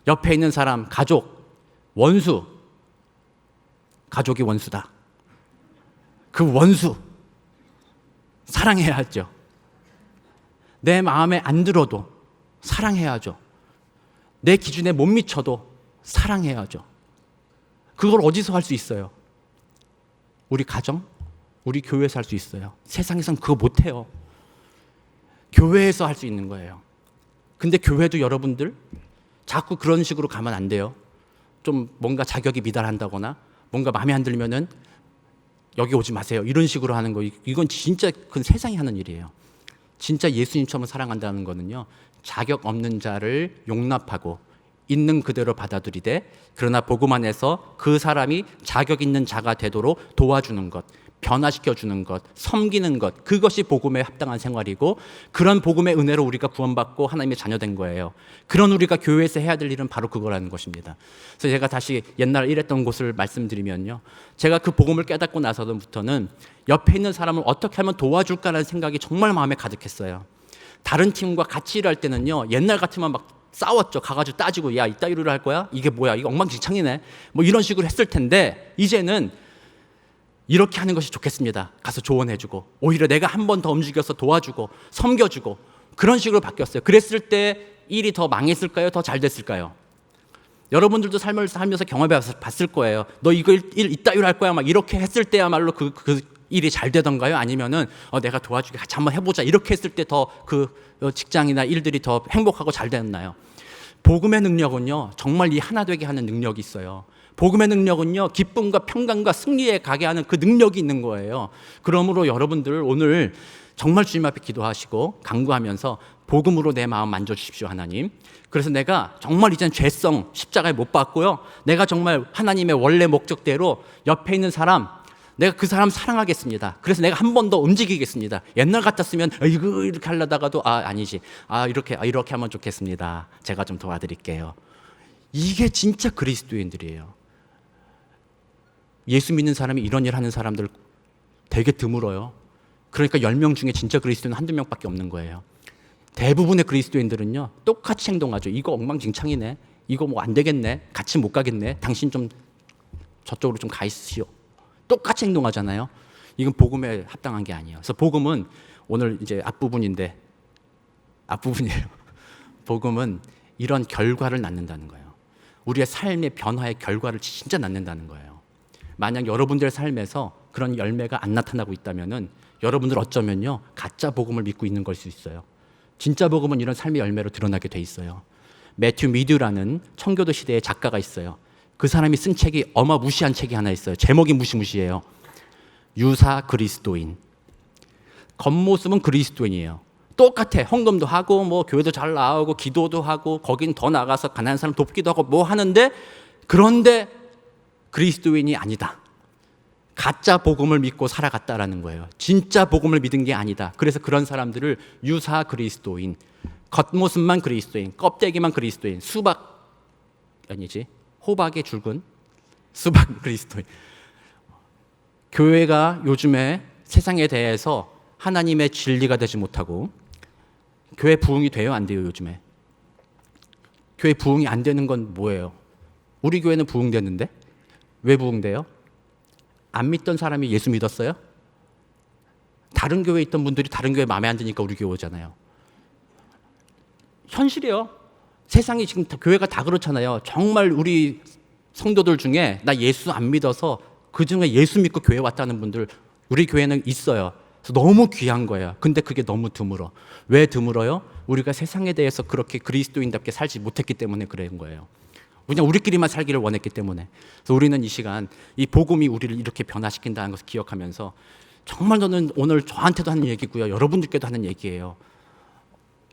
[SPEAKER 2] 옆에 있는 사람, 가족, 원수, 가족이 원수다. 그 원수 사랑해야죠. 내 마음에 안 들어도 사랑해야죠. 내 기준에 못 미쳐도 사랑해야죠. 그걸 어디서 할 수 있어요? 우리 가정, 우리 교회에서 할 수 있어요. 세상에선 그거 못해요. 교회에서 할 수 있는 거예요. 근데 교회도 여러분들 자꾸 그런 식으로 가면 안 돼요. 좀 뭔가 자격이 미달한다거나 뭔가 마음에 안 들면은 여기 오지 마세요. 이런 식으로 하는 거, 이건 진짜 그건 세상이 하는 일이에요. 진짜 예수님처럼 사랑한다는 거는요, 자격 없는 자를 용납하고 있는 그대로 받아들이되, 그러나 복음 안에서 그 사람이 자격 있는 자가 되도록 도와주는 것, 변화시켜주는 것, 섬기는 것, 그것이 복음에 합당한 생활이고, 그런 복음의 은혜로 우리가 구원받고 하나님의 자녀된 거예요. 그런 우리가 교회에서 해야 될 일은 바로 그거라는 것입니다. 그래서 제가 다시 옛날 일했던 곳을 말씀드리면요, 제가 그 복음을 깨닫고 나서부터는 옆에 있는 사람을 어떻게 하면 도와줄까라는 생각이 정말 마음에 가득했어요. 다른 팀과 같이 일할 때는요, 옛날 같으면 막 싸웠죠. 가가지고 따지고, 야, 이따위로 할 거야? 이게 뭐야? 이거 엉망진창이네. 뭐 이런 식으로 했을 텐데, 이제는 이렇게 하는 것이 좋겠습니다. 가서 조언해주고, 오히려 내가 한 번 더 움직여서 도와주고 섬겨주고, 그런 식으로 바뀌었어요. 그랬을 때 일이 더 망했을까요? 더 잘 됐을까요? 여러분들도 삶을 살면서 경험해 봤을 거예요. 너 이거 일 이따위로 할 거야? 막 이렇게 했을 때야말로 그 일이 잘 되던가요? 아니면은 내가 도와주게 같이 한번 해보자, 이렇게 했을 때 더 그 직장이나 일들이 더 행복하고 잘 됐나요? 복음의 능력은요, 정말 이 하나 되게 하는 능력이 있어요. 복음의 능력은요, 기쁨과 평강과 승리에 가게 하는 그 능력이 있는 거예요. 그러므로 여러분들 오늘 정말 주님 앞에 기도하시고 간구하면서 복음으로 내 마음 만져주십시오 하나님. 그래서 내가 정말 이젠 죄성 십자가에 못 박고요, 내가 정말 하나님의 원래 목적대로 옆에 있는 사람, 내가 그 사람 사랑하겠습니다. 그래서 내가 한 번 더 움직이겠습니다. 옛날 같았으면 이거 이렇게 하려다가도 아니지, 이렇게 하면 좋겠습니다, 제가 좀 도와드릴게요. 이게 진짜 그리스도인들이에요. 예수 믿는 사람이 이런 일 하는 사람들 되게 드물어요. 그러니까 10명 중에 진짜 그리스도인은 한두 명밖에 없는 거예요. 대부분의 그리스도인들은요, 똑같이 행동하죠. 이거 엉망진창이네, 이거 뭐 안 되겠네, 같이 못 가겠네, 당신 좀 저쪽으로 좀 가 있으시오. 똑같이 행동하잖아요. 이건 복음에 합당한 게 아니에요. 그래서 복음은 오늘 이제 앞부분이에요. 복음은 이런 결과를 낳는다는 거예요. 우리의 삶의 변화의 결과를 진짜 낳는다는 거예요. 만약 여러분들의 삶에서 그런 열매가 안 나타나고 있다면은 여러분들 어쩌면요, 가짜 복음을 믿고 있는 걸 수 있어요. 진짜 복음은 이런 삶의 열매로 드러나게 돼 있어요. 매튜 미드라는 청교도 시대의 작가가 있어요. 그 사람이 쓴 책이 어마무시한 책이 하나 있어요. 제목이 무시무시해요. 유사 그리스도인. 겉모습은 그리스도인이에요. 똑같아. 헌금도 하고 뭐 교회도 잘 나오고 기도도 하고 거긴 더 나가서 가난한 사람 돕기도 하고 뭐 하는데, 그런데 그리스도인이 아니다. 가짜 복음을 믿고 살아갔다라는 거예요. 진짜 복음을 믿은 게 아니다. 그래서 그런 사람들을 유사 그리스도인, 겉모습만 그리스도인, 껍데기만 그리스도인, 호박의 줄근 수박 그리스도인. 교회가 요즘에 세상에 대해서 하나님의 진리가 되지 못하고, 교회 부흥이 돼요, 안 돼요? 요즘에 교회 부흥이 안 되는 건 뭐예요? 우리 교회는 부흥되는데 왜 부흥돼요? 안 믿던 사람이 예수 믿었어요? 다른 교회에 있던 분들이 다른 교회 마음에 안 드니까 우리 교회 오잖아요. 현실이에요. 세상이 지금 교회가 다 그렇잖아요. 정말 우리 성도들 중에 나 예수 안 믿어서 그중에 예수 믿고 교회 왔다는 분들 우리 교회는 있어요. 그래서 너무 귀한 거예요. 근데 그게 너무 드물어. 왜 드물어요? 우리가 세상에 대해서 그렇게 그리스도인답게 살지 못했기 때문에 그런 거예요. 그냥 우리끼리만 살기를 원했기 때문에. 그래서 우리는 이 시간 이 복음이 우리를 이렇게 변화시킨다는 것을 기억하면서, 정말 저는 오늘 저한테도 하는 얘기고요, 여러분들께도 하는 얘기예요.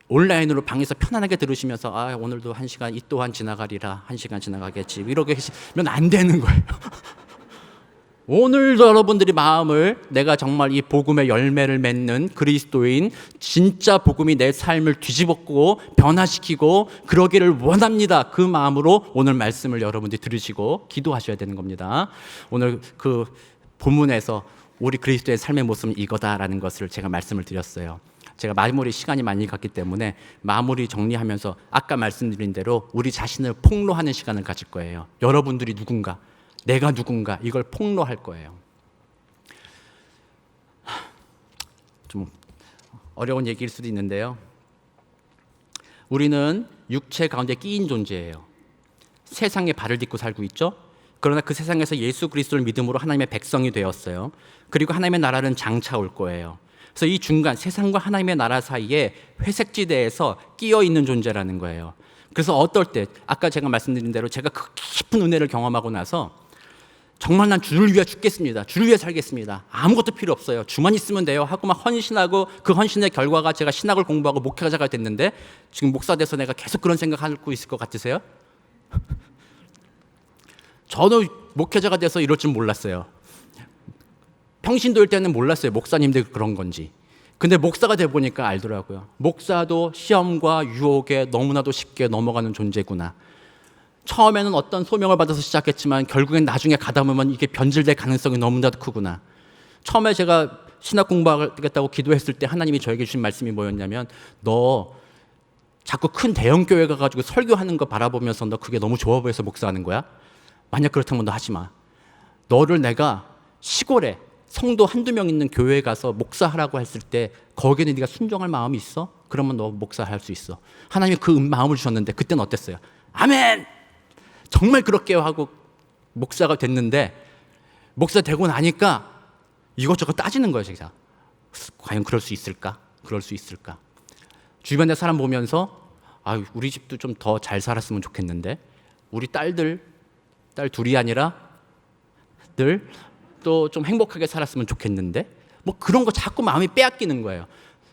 [SPEAKER 2] 온라인으로 방에서 편안하게 들으시면서 오늘도 1시간 이 또한 지나가리라, 1시간 지나가겠지, 이렇게 하시면 안 되는 거예요. 오늘도 여러분들이 마음을, 내가 정말 이 복음의 열매를 맺는 그리스도인, 진짜 복음이 내 삶을 뒤집었고 변화시키고 그러기를 원합니다. 그 마음으로 오늘 말씀을 여러분들이 들으시고 기도하셔야 되는 겁니다. 오늘 그 본문에서 우리 그리스도의 삶의 모습은 이거다라는 것을 제가 말씀을 드렸어요. 제가 마무리 시간이 많이 갔기 때문에 마무리 정리하면서 아까 말씀드린 대로 우리 자신을 폭로하는 시간을 가질 거예요. 여러분들이 누군가, 내가 누군가, 이걸 폭로할 거예요. 좀 어려운 얘기일 수도 있는데요, 우리는 육체 가운데 끼인 존재예요. 세상에 발을 딛고 살고 있죠. 그러나 그 세상에서 예수 그리스도를 믿음으로 하나님의 백성이 되었어요. 그리고 하나님의 나라는 장차 올 거예요. 그래서 이 중간 세상과 하나님의 나라 사이에 회색지대에서 끼어 있는 존재라는 거예요. 그래서 어떨 때, 아까 제가 말씀드린 대로 제가 그 깊은 은혜를 경험하고 나서 정말 난 주를 위해 죽겠습니다, 주를 위해 살겠습니다, 아무것도 필요 없어요, 주만 있으면 돼요 하고 막 헌신하고, 그 헌신의 결과가 제가 신학을 공부하고 목회자가 됐는데, 지금 목사 돼서 내가 계속 그런 생각하고 있을 것 같으세요? 저도 목회자가 돼서 이럴 줄 몰랐어요. 평신도일 때는 몰랐어요, 목사님들 그런 건지. 근데 목사가 돼 보니까 알더라고요. 목사도 시험과 유혹에 너무나도 쉽게 넘어가는 존재구나. 처음에는 어떤 소명을 받아서 시작했지만 결국엔 나중에 가다 보면 이게 변질될 가능성이 너무나도 크구나. 처음에 제가 신학 공부하겠다고 기도했을 때 하나님이 저에게 주신 말씀이 뭐였냐면, 너 자꾸 큰 대형 교회 가가지고 설교하는 거 바라보면서 너 그게 너무 좋아 보여서 목사하는 거야? 만약 그렇다면 너 하지 마. 너를 내가 시골에 성도 한두 명 있는 교회에 가서 목사하라고 했을 때 거기에는 네가 순종할 마음이 있어? 그러면 너 목사할 수 있어. 하나님이 그 마음을 주셨는데 그때는 어땠어요? 아멘! 정말 그렇게요 하고 목사가 됐는데, 목사 되고 나니까 이것저것 따지는 거예요. 제가 과연 그럴 수 있을까? 그럴 수 있을까? 주변에 사람 보면서 우리 집도 좀 더 잘 살았으면 좋겠는데, 우리 딸 둘이 아니라 또 좀 행복하게 살았으면 좋겠는데, 뭐 그런 거 자꾸 마음이 빼앗기는 거예요.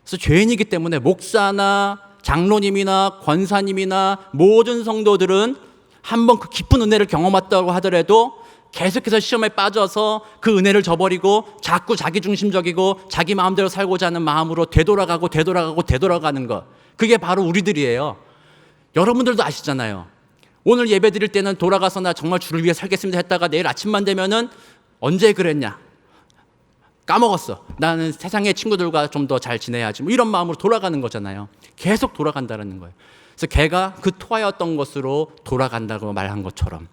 [SPEAKER 2] 그래서 죄인이기 때문에 목사나 장로님이나 권사님이나 모든 성도들은 한번 그 깊은 은혜를 경험했다고 하더라도 계속해서 시험에 빠져서 그 은혜를 저버리고 자꾸 자기중심적이고 자기 마음대로 살고자 하는 마음으로 되돌아가는 것. 그게 바로 우리들이에요. 여러분들도 아시잖아요. 오늘 예배 드릴 때는 돌아가서 나 정말 주를 위해 살겠습니다 했다가 내일 아침만 되면은 언제 그랬냐? 까먹었어. 나는 세상의 친구들과 좀 더 잘 지내야지. 뭐 이런 마음으로 돌아가는 거잖아요. 계속 돌아간다는 거예요. 그래서 걔가 그 토하였던 것으로 돌아간다고 말한 것처럼.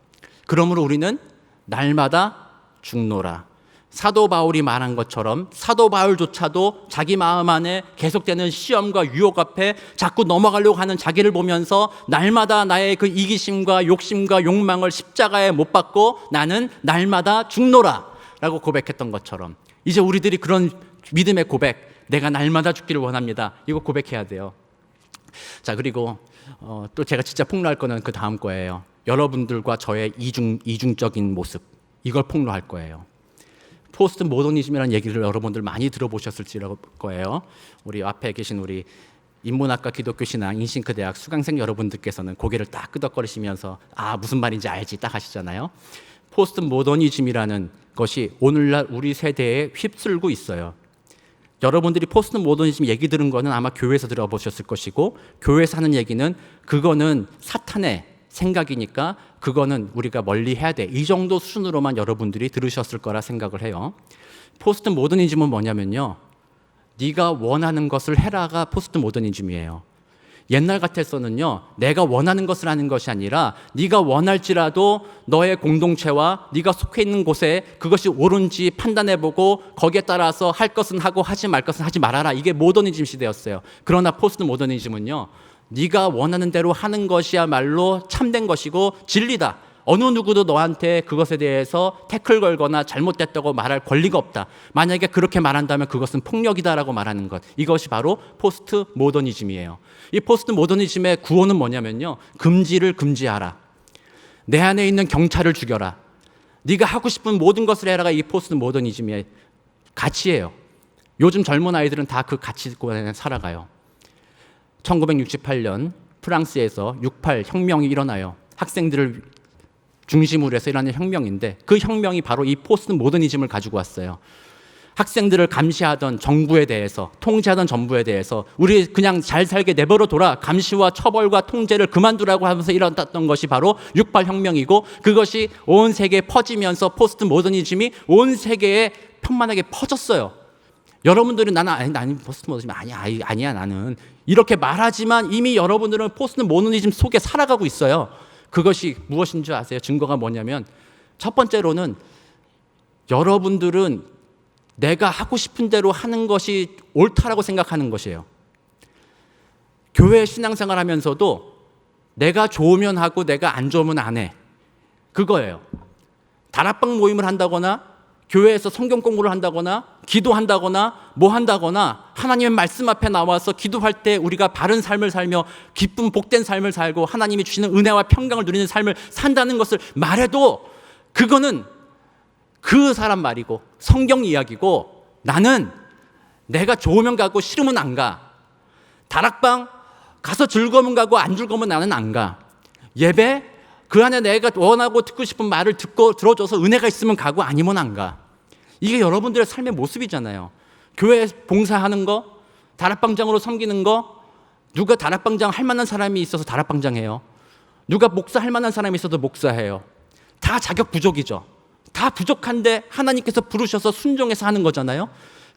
[SPEAKER 2] 그러므로 우리는 날마다 죽노라. 사도 바울이 말한 것처럼 사도 바울조차도 자기 마음 안에 계속되는 시험과 유혹 앞에 자꾸 넘어가려고 하는 자기를 보면서 날마다 나의 그 이기심과 욕심과 욕망을 십자가에 못 박고 나는 날마다 죽노라 라고 고백했던 것처럼 이제 우리들이 그런 믿음의 고백, 내가 날마다 죽기를 원합니다. 이거 고백해야 돼요. 자, 그리고 또 제가 진짜 폭로할 거는 그 다음 거예요. 여러분들과 저의 이중적인 모습, 이걸 폭로할 거예요. 포스트 모더니즘이라는 얘기를 여러분들 많이 들어보셨을 거예요. 우리 앞에 계신 우리 인문학과 기독교신앙 인싱크대학 수강생 여러분들께서는 고개를 딱 끄덕거리시면서 아, 무슨 말인지 알지 딱 하시잖아요. 포스트 모더니즘이라는 것이 오늘날 우리 세대에 휩쓸고 있어요. 여러분들이 포스트 모더니즘 얘기 들은 거는 아마 교회에서 들어보셨을 것이고, 교회에서 하는 얘기는 그거는 사탄의 생각이니까 그거는 우리가 멀리 해야 돼. 이 정도 수준으로만 여러분들이 들으셨을 거라 생각을 해요. 포스트 모더니즘은 뭐냐면요, 네가 원하는 것을 해라가 포스트 모더니즘이에요. 옛날 같아서는요, 내가 원하는 것을 하는 것이 아니라 네가 원할지라도 너의 공동체와 네가 속해 있는 곳에 그것이 옳은지 판단해보고 거기에 따라서 할 것은 하고 하지 말 것은 하지 말아라. 이게 모더니즘 시대였어요. 그러나 포스트 모더니즘은요, 네가 원하는 대로 하는 것이야말로 참된 것이고 진리다. 어느 누구도 너한테 그것에 대해서 태클 걸거나 잘못됐다고 말할 권리가 없다. 만약에 그렇게 말한다면 그것은 폭력이다라고 말하는 것. 이것이 바로 포스트 모더니즘이에요. 이 포스트 모더니즘의 구호는 뭐냐면요, 금지를 금지하라. 내 안에 있는 경찰을 죽여라. 네가 하고 싶은 모든 것을 해라가 이 포스트 모더니즘의 가치예요. 요즘 젊은 아이들은 다 그 가치관에 살아가요. 1968년 프랑스에서 68 혁명이 일어나요. 학생들을 중심으로 해서 일어나는 혁명인데 그 혁명이 바로 이 포스트 모더니즘을 가지고 왔어요. 학생들을 감시하던 정부에 대해서, 통제하던 정부에 대해서 우리 그냥 잘 살게 내버려 둬라, 감시와 처벌과 통제를 그만두라고 하면서 일어났던 것이 바로 68 혁명이고, 그것이 온 세계에 퍼지면서 포스트 모더니즘이 온 세계에 편만하게 퍼졌어요. 여러분들은 나는 포스트 모더니즘 아니야 나는 이렇게 말하지만 이미 여러분들은 포스트 모더니즘 속에 살아가고 있어요. 그것이 무엇인 줄 아세요? 증거가 뭐냐면, 첫 번째로는 여러분들은 내가 하고 싶은 대로 하는 것이 옳다라고 생각하는 것이에요. 교회 신앙생활 하면서도 내가 좋으면 하고 내가 안 좋으면 안 해. 그거예요. 다락방 모임을 한다거나 교회에서 성경 공부를 한다거나 기도한다거나 뭐 한다거나 하나님의 말씀 앞에 나와서 기도할 때 우리가 바른 삶을 살며 기쁜 복된 삶을 살고 하나님이 주시는 은혜와 평강을 누리는 삶을 산다는 것을 말해도 그거는 그 사람 말이고 성경 이야기고, 나는 내가 좋으면 가고 싫으면 안 가. 다락방 가서 즐거우면 가고 안 즐거우면 나는 안 가. 예배 그 안에 내가 원하고 듣고 싶은 말을 듣고 들어줘서 은혜가 있으면 가고 아니면 안 가. 이게 여러분들의 삶의 모습이잖아요. 교회 봉사하는 거, 다락방장으로 섬기는 거, 누가 다락방장 할 만한 사람이 있어서 다락방장 해요. 누가 목사 할 만한 사람이 있어도 목사해요. 다 자격 부족이죠. 다 부족한데 하나님께서 부르셔서 순종해서 하는 거잖아요.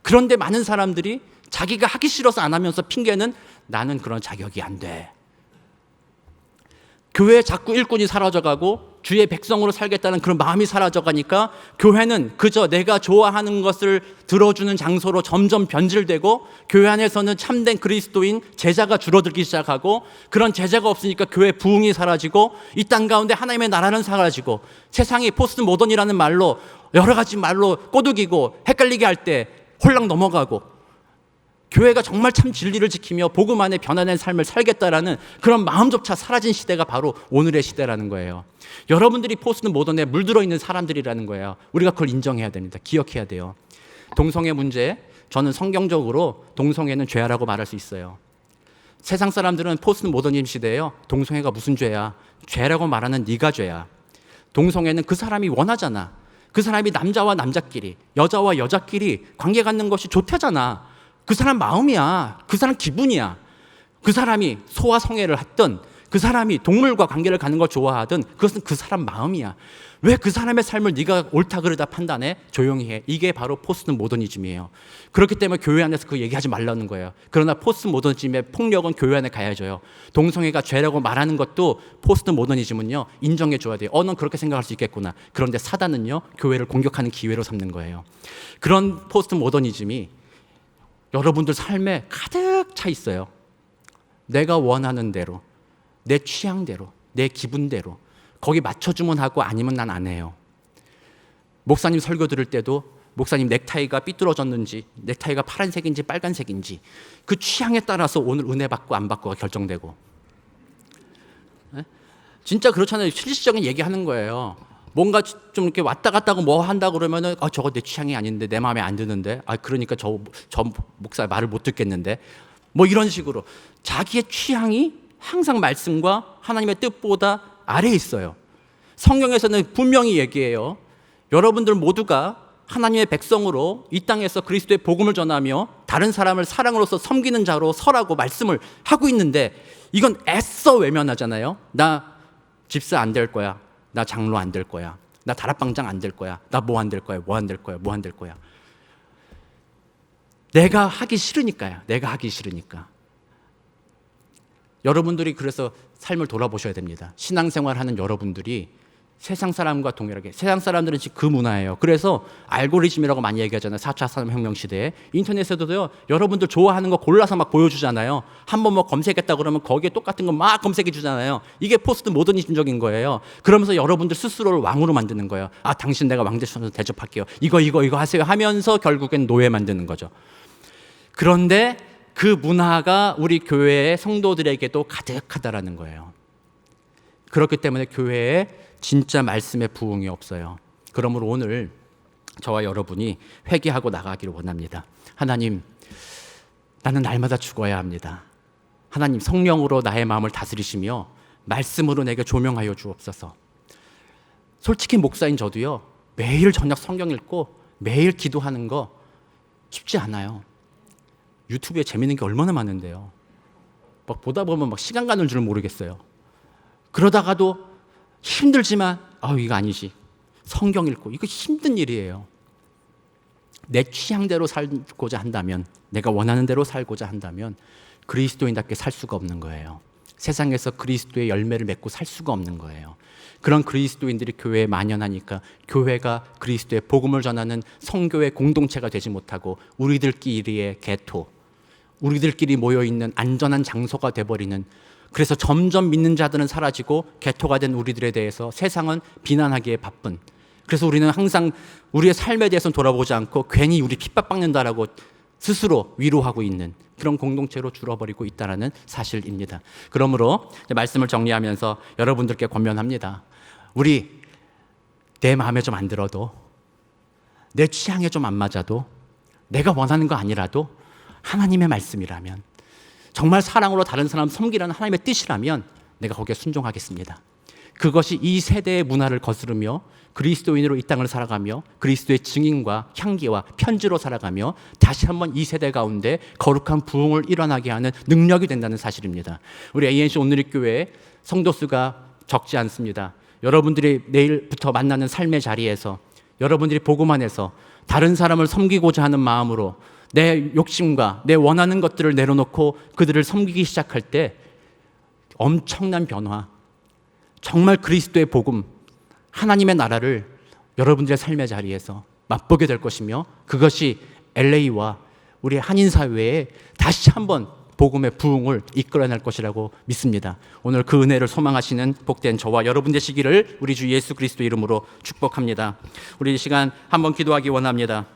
[SPEAKER 2] 그런데 많은 사람들이 자기가 하기 싫어서 안 하면서 핑계는 나는 그런 자격이 안 돼. 교회에 자꾸 일꾼이 사라져가고 주의 백성으로 살겠다는 그런 마음이 사라져가니까 교회는 그저 내가 좋아하는 것을 들어주는 장소로 점점 변질되고, 교회 안에서는 참된 그리스도인 제자가 줄어들기 시작하고, 그런 제자가 없으니까 교회 부흥이 사라지고, 이 땅 가운데 하나님의 나라는 사라지고, 세상이 포스트 모던이라는 말로 여러 가지 말로 꼬드기고 헷갈리게 할 때 홀랑 넘어가고, 교회가 정말 참 진리를 지키며 복음 안에 변화된 삶을 살겠다라는 그런 마음조차 사라진 시대가 바로 오늘의 시대라는 거예요. 여러분들이 포스트 모던에 물들어 있는 사람들이라는 거예요. 우리가 그걸 인정해야 됩니다. 기억해야 돼요. 동성애 문제, 저는 성경적으로 동성애는 죄라고 말할 수 있어요. 세상 사람들은 포스트 모더니즘 시대에요. 동성애가 무슨 죄야? 죄라고 말하는 네가 죄야. 동성애는 그 사람이 원하잖아. 그 사람이 남자와 남자끼리, 여자와 여자끼리 관계 갖는 것이 좋다잖아. 그 사람 마음이야. 그 사람 기분이야. 그 사람이 소와 성애를 했던, 그 사람이 동물과 관계를 갖는 걸 좋아하든 그것은 그 사람 마음이야. 왜 그 사람의 삶을 네가 옳다 그르다 판단해? 조용히 해. 이게 바로 포스트 모더니즘이에요. 그렇기 때문에 교회 안에서 그 얘기하지 말라는 거예요. 그러나 포스트 모더니즘의 폭력은 교회 안에 가해져요. 동성애가 죄라고 말하는 것도 포스트 모더니즘은요, 인정해 줘야 돼요. 넌 그렇게 생각할 수 있겠구나. 그런데 사단은요, 교회를 공격하는 기회로 삼는 거예요. 그런 포스트 모더니즘이 여러분들 삶에 가득 차 있어요. 내가 원하는 대로, 내 취향대로, 내 기분대로 거기 맞춰주면 하고 아니면 난 안 해요. 목사님 설교 들을 때도 목사님 넥타이가 삐뚤어졌는지, 넥타이가 파란색인지 빨간색인지 그 취향에 따라서 오늘 은혜 받고 안 받고가 결정되고. 네? 진짜 그렇잖아요. 실질적인 얘기하는 거예요. 뭔가 좀 이렇게 왔다 갔다 하고 뭐 한다 그러면은 저거 내 취향이 아닌데, 내 마음에 안 드는데, 그러니까 저 목사 말을 못 듣겠는데, 뭐 이런 식으로 자기의 취향이 항상 말씀과 하나님의 뜻보다 아래에 있어요. 성경에서는 분명히 얘기해요. 여러분들 모두가 하나님의 백성으로 이 땅에서 그리스도의 복음을 전하며 다른 사람을 사랑으로서 섬기는 자로 서라고 말씀을 하고 있는데, 이건 애써 외면하잖아요. 나 집사 안 될 거야. 나 장로 안 될 거야. 나 다락방장 안 될 거야. 나 뭐 안 될 거야. 뭐 안 될 거야. 뭐 안 될 거야. 내가 하기 싫으니까요. 내가 하기 싫으니까. 여러분들이 그래서 삶을 돌아보셔야 됩니다. 신앙생활하는 여러분들이 세상 사람과 동일하게, 세상 사람들은 지금 그 문화예요. 그래서 알고리즘이라고 많이 얘기하잖아요. 4차 산업혁명 시대에. 인터넷에서도요, 여러분들 좋아하는 거 골라서 막 보여주잖아요. 한번 뭐 검색했다 그러면 거기에 똑같은 거 막 검색해 주잖아요. 이게 포스트 모더니즘적인 거예요. 그러면서 여러분들 스스로를 왕으로 만드는 거예요. 당신 내가 왕 되셔서 대접할게요. 이거 하세요 하면서 결국엔 노예 만드는 거죠. 그런데 그 문화가 우리 교회의 성도들에게도 가득하다라는 거예요. 그렇기 때문에 교회에 진짜 말씀의 부흥이 없어요. 그러므로 오늘 저와 여러분이 회개하고 나가기를 원합니다. 하나님, 나는 날마다 죽어야 합니다. 하나님, 성령으로 나의 마음을 다스리시며 말씀으로 내게 조명하여 주옵소서. 솔직히 목사인 저도요, 매일 저녁 성경 읽고 매일 기도하는 거 쉽지 않아요. 유튜브에 재밌는 게 얼마나 많은데요. 막 보다 보면 막 시간 가는 줄 모르겠어요. 그러다가도 힘들지만 이거 아니지. 성경 읽고 이거 힘든 일이에요. 내 취향대로 살고자 한다면, 내가 원하는 대로 살고자 한다면 그리스도인답게 살 수가 없는 거예요. 세상에서 그리스도의 열매를 맺고 살 수가 없는 거예요. 그런 그리스도인들이 교회에 만연하니까 교회가 그리스도의 복음을 전하는 성교의 공동체가 되지 못하고 우리들끼리의 개토, 우리들끼리 모여있는 안전한 장소가 돼버리는, 그래서 점점 믿는 자들은 사라지고 개토가 된 우리들에 대해서 세상은 비난하기에 바쁜, 그래서 우리는 항상 우리의 삶에 대해서는 돌아보지 않고 괜히 우리 핍박받는다라고 스스로 위로하고 있는 그런 공동체로 줄어버리고 있다는 사실입니다. 그러므로 말씀을 정리하면서 여러분들께 권면합니다. 우리 내 마음에 좀 안 들어도, 내 취향에 좀 안 맞아도, 내가 원하는 거 아니라도 하나님의 말씀이라면, 정말 사랑으로 다른 사람 섬기라는 하나님의 뜻이라면 내가 거기에 순종하겠습니다. 그것이 이 세대의 문화를 거스르며 그리스도인으로 이 땅을 살아가며 그리스도의 증인과 향기와 편지로 살아가며 다시 한번 이 세대 가운데 거룩한 부흥을 일어나게 하는 능력이 된다는 사실입니다. 우리 ANC 온누리교회 성도 수가 적지 않습니다. 여러분들이 내일부터 만나는 삶의 자리에서 여러분들이 복음 안에서 다른 사람을 섬기고자 하는 마음으로 내 욕심과 내 원하는 것들을 내려놓고 그들을 섬기기 시작할 때 엄청난 변화, 정말 그리스도의 복음, 하나님의 나라를 여러분들의 삶의 자리에서 맛보게 될 것이며, 그것이 LA와 우리 한인사회에 다시 한번 복음의 부흥을 이끌어낼 것이라고 믿습니다. 오늘 그 은혜를 소망하시는 복된 저와 여러분 되시기를 우리 주 예수 그리스도 이름으로 축복합니다. 우리 이 시간 한번 기도하기 원합니다.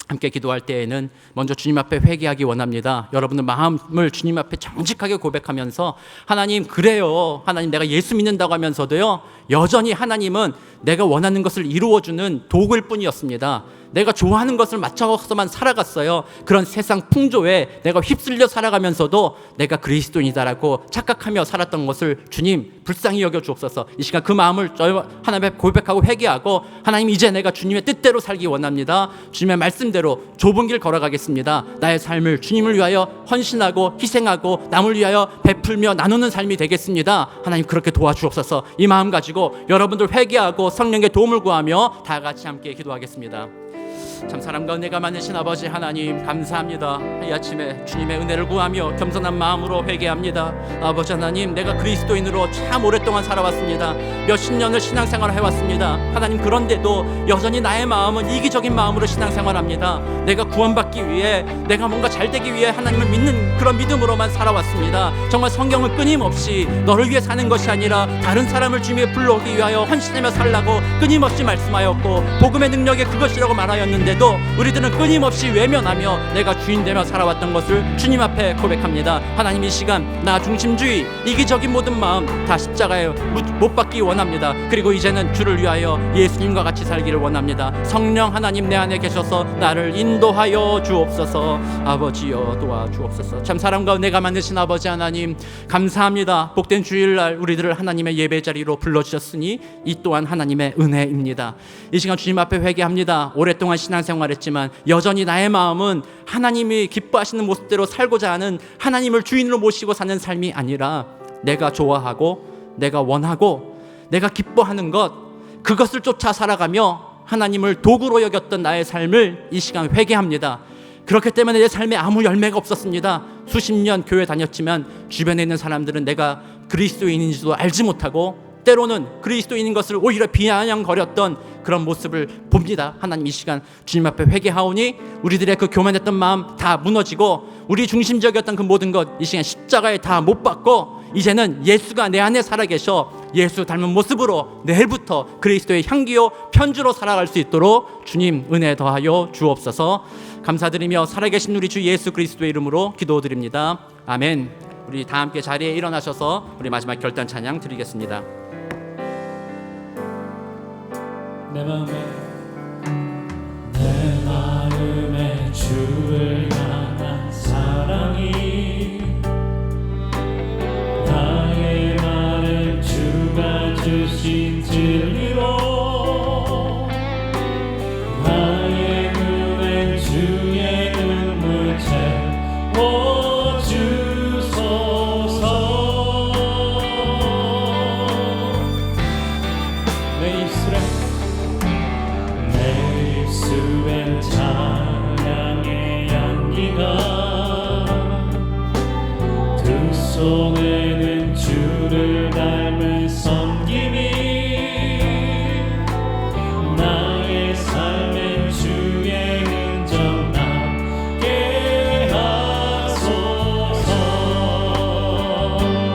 [SPEAKER 2] 함께 기도할 때에는 먼저 주님 앞에 회개하기 원합니다. 여러분들 마음을 주님 앞에 정직하게 고백하면서, 하나님 그래요, 하나님 내가 예수 믿는다고 하면서도요, 여전히 하나님은 내가 원하는 것을 이루어주는 도구일 뿐이었습니다. 내가 좋아하는 것을 맞춰서만 살아갔어요. 그런 세상 풍조에 내가 휩쓸려 살아가면서도 내가 그리스도인이다라고 착각하며 살았던 것을 주님 불쌍히 여겨 주옵소서. 이 시간 그 마음을 하나님 앞에 고백하고 회개하고, 하나님 이제 내가 주님의 뜻대로 살기 원합니다. 주님의 말씀대로 좁은 길 걸어가겠습니다. 나의 삶을 주님을 위하여 헌신하고 희생하고 남을 위하여 베풀며 나누는 삶이 되겠습니다. 하나님 그렇게 도와주옵소서. 이 마음 가지고 여러분들 회개하고 성령의 도움을 구하며 다 같이 함께 기도하겠습니다. 참 사람 가운데가 많으신 아버지 하나님 감사합니다. 이 아침에 주님의 은혜를 구하며 겸손한 마음으로 회개합니다. 아버지 하나님, 내가 그리스도인으로 참 오랫동안 살아왔습니다. 몇십 년을 신앙생활을 해왔습니다. 하나님, 그런데도 여전히 나의 마음은 이기적인 마음으로 신앙생활합니다. 내가 구원받기 위해, 내가 뭔가 잘되기 위해 하나님을 믿는 그런 믿음으로만 살아왔습니다. 정말 성경은 끊임없이 너를 위해 사는 것이 아니라 다른 사람을 주님의 불러오기 위하여 헌신하며 살라고 끊임없이 말씀하였고, 복음의 능력이 그것이라고 말하였는데도 우리들은 끊임없이 외면하며 내가 주인 되며 살아왔던 것을 주님 앞에 고백합니다. 하나님, 이 시간 나 중심주의, 이기적인 모든 마음 다 십자가에 못 박기 원합니다. 그리고 이제는 주를 위하여 예수님과 같이 살기를 원합니다. 성령 하나님 내 안에 계셔서 나를 인도하여 주옵소서. 아버지여 도와주옵소서. 참 사람 가운데 만드신 아버지 하나님 감사합니다. 복된 주일날 우리들을 하나님의 예배 자리로 불러주셨으니 이 또한 하나님의 은혜입니다. 이 시간 주님 앞에 회개합니다. 오랫동안 신앙생활했지만 여전히 나의 마음은 하나님이 기뻐하시는 모습대로 살고자 하는, 하나님을 주인으로 모시고 사는 삶이 아니라 내가 좋아하고 내가 원하고 내가 기뻐하는 것, 그것을 쫓아 살아가며 하나님을 도구로 여겼던 나의 삶을 이 시간 회개합니다. 그렇기 때문에 내 삶에 아무 열매가 없었습니다. 수십 년 교회 다녔지만 주변에 있는 사람들은 내가 그리스도인인지도 알지 못하고 때로는 그리스도인인 것을 오히려 비아냥거렸던 그런 모습을 봅니다. 하나님, 이 시간 주님 앞에 회개하오니 우리들의 그 교만했던 마음 다 무너지고, 우리 중심적이었던 그 모든 것 이 시간 십자가에 다 못 박고, 이제는 예수가 내 안에 살아계셔 예수 닮은 모습으로 내일부터 그리스도의 향기요 편주로 살아갈 수 있도록 주님 은혜 더하여 주옵소서. 감사드리며 살아계신 우리 주 예수 그리스도의 이름으로 기도드립니다. 아멘. 우리 다 함께 자리에 일어나셔서 우리 마지막 결단 찬양 드리겠습니다.
[SPEAKER 3] 내 마음에 주를 향한 사랑이, 나의 말은 주가 주신 진리로, 나의 눈엔 주의 눈물 채워주소서. 내 입술엔 찬양의 향기가, 두 손에는 주를 닮은 섬김이, 나의 삶엔 주의 흔적 남게 하소서.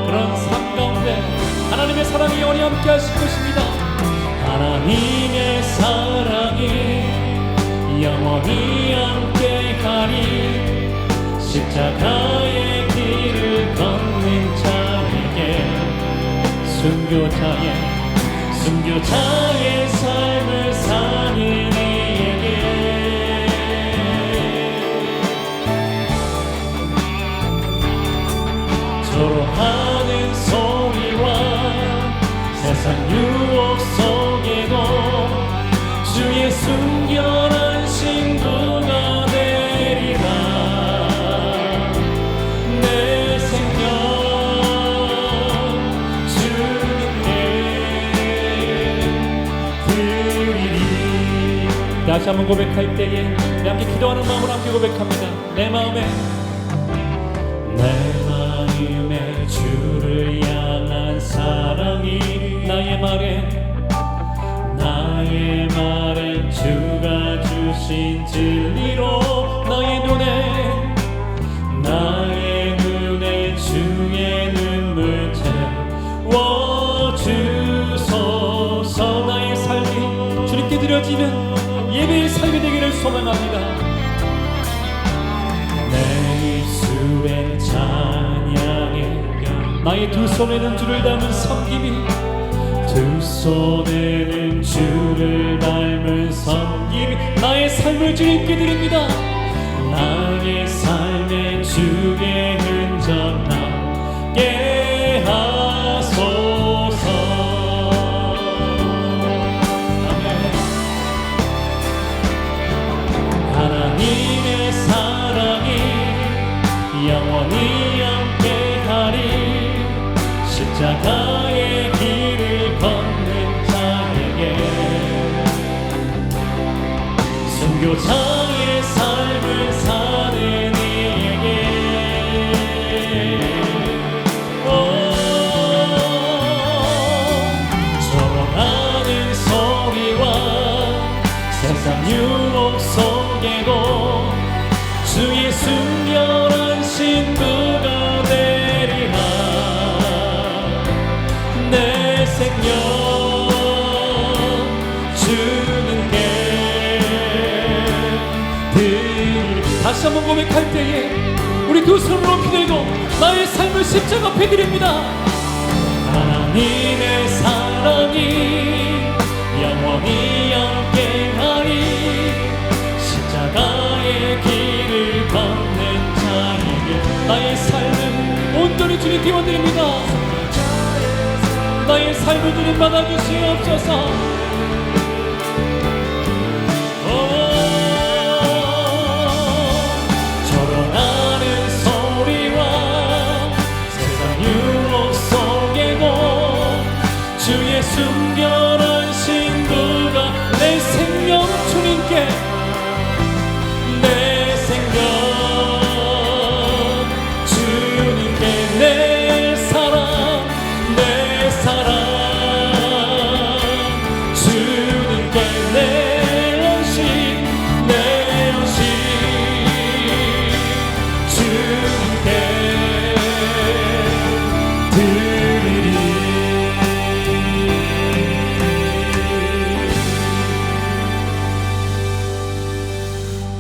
[SPEAKER 3] 그런 삶 가운데 하나님의 사랑이 영원히 함께 하실 것입니다. 하나님의 사랑이 영원히 함께하리. 십자가의 길을 걷는 자에게, 순교자의 삶을 사는 이에게, 조롱하는 소리와 세상 유혹 속에도 주의 순결한 신부가 되리라. 내 생명 주님께 드리리. 다시 한번 고백할 때에 함께 기도하는 마음으로 함께 고백합니다. 내 마음에 주를 향한 사랑이, 나의 말엔 주가 주신 진리로, 나의 눈에 주의 눈물 채워주소서. 나의 삶이 주님께 드려지는 예배의 삶이 되기를 소망합니다. 내 입술엔 찬양의, 나의 두 손에는 주를 닮은 섬김이, 두 손에는 주를 닮은 섬김이, 나의 삶을 주님께 드립니다. 나의 삶에 주의 흔적 남게 하소서. 아멘. 하나님의 사랑이 영원히 함께하리. 십자가의 길을 걷는 자에게 선교자의 삶을 사는 이에게 절원하는 소리와 세상 유혹 속에도 주의 순결한 신부가 되리라. 내 생명 주는 게 다시 한번 고백할 때에 우리 두 손을 높이 들고 나의 삶을 십자가 앞에 드립니다. 하나님의 사랑이 영원히 함께하리. 십자가의 길을 걷는 자에게 나의 삶을 온전히 주님께 원드립니다. 나의 삶을 주님 받아주시옵소서. 절원하는 소리와 세상 유혹 속에도 주의 순결한 신부가 내 생명 주님께 내 생명 주님께 내 사랑 내 사랑 주님께 내 영신 내 영신 주님께 드리리.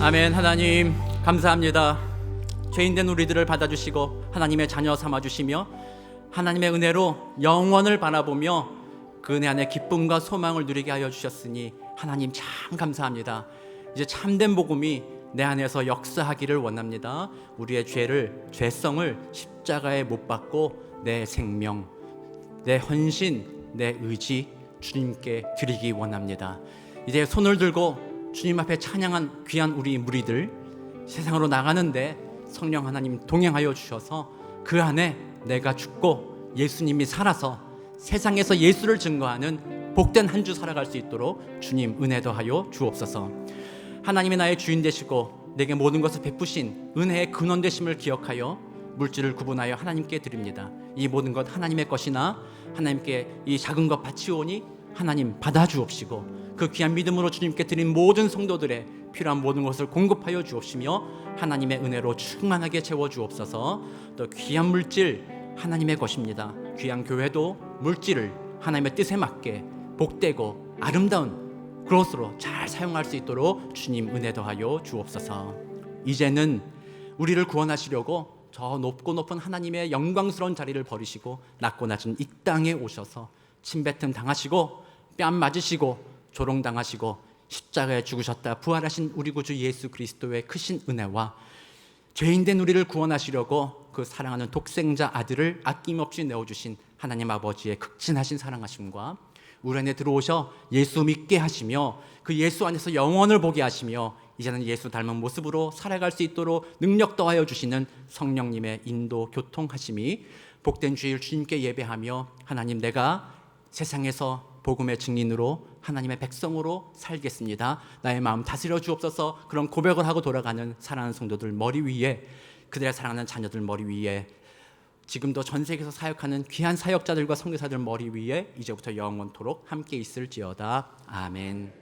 [SPEAKER 2] 아멘. 하나님 감사합니다. 죄인된 우리들을 받아주시고 하나님의 자녀 삼아주시며 하나님의 은혜로 영원을 바라보며 그 은혜 안에 기쁨과 소망을 누리게 하여 주셨으니 하나님 참 감사합니다. 이제 참된 복음이 내 안에서 역사하기를 원합니다. 우리의 죄성을 십자가에 못 박고 내 생명, 내 헌신, 내 의지 주님께 드리기 원합니다. 이제 손을 들고 주님 앞에 찬양한 귀한 우리 무리들 세상으로 나가는데 성령 하나님 동행하여 주셔서 그 안에 내가 죽고 예수님이 살아서 세상에서 예수를 증거하는 복된 한 주 살아갈 수 있도록 주님 은혜 더하여 주옵소서. 하나님의 나의 주인 되시고 내게 모든 것을 베푸신 은혜의 근원 되심을 기억하여 물질을 구분하여 하나님께 드립니다. 이 모든 것 하나님의 것이나 하나님께 이 작은 것 바치오니 하나님 받아 주옵시고 그 귀한 믿음으로 주님께 드린 모든 성도들의 필요한 모든 것을 공급하여 주옵시며 하나님의 은혜로 충만하게 채워 주옵소서. 또 귀한 물질 하나님의 것입니다. 귀한 교회도 물질을 하나님의 뜻에 맞게 복되고 아름다운 그것으로 잘 사용할 수 있도록 주님 은혜 더하여 주옵소서. 이제는 우리를 구원하시려고 저 높고 높은 하나님의 영광스러운 자리를 버리시고 낮고 낮은 이 땅에 오셔서 침뱉음 당하시고 뺨 맞으시고 조롱당하시고 십자가에 죽으셨다 부활하신 우리 구주 예수 그리스도의 크신 은혜와 죄인된 우리를 구원하시려고 그 사랑하는 독생자 아들을 아낌없이 내어주신 하나님 아버지의 극진하신 사랑하심과 우리 안에 들어오셔 예수 믿게 하시며 그 예수 안에서 영원을 보게 하시며 이제는 예수 닮은 모습으로 살아갈 수 있도록 능력 더하여 주시는 성령님의 인도 교통하심이 복된 주일 주님께 예배하며 하나님 내가 세상에서 복음의 증인으로 하나님의 백성으로 살겠습니다. 나의 마음 다스려 주옵소서. 그런 고백을 하고 돌아가는 사랑하는 성도들 머리 위에 그들의 사랑하는 자녀들 머리 위에 지금도 전 세계에서 사역하는 귀한 사역자들과 선교사들 머리 위에 이제부터 영원토록 함께 있을지어다. 아멘.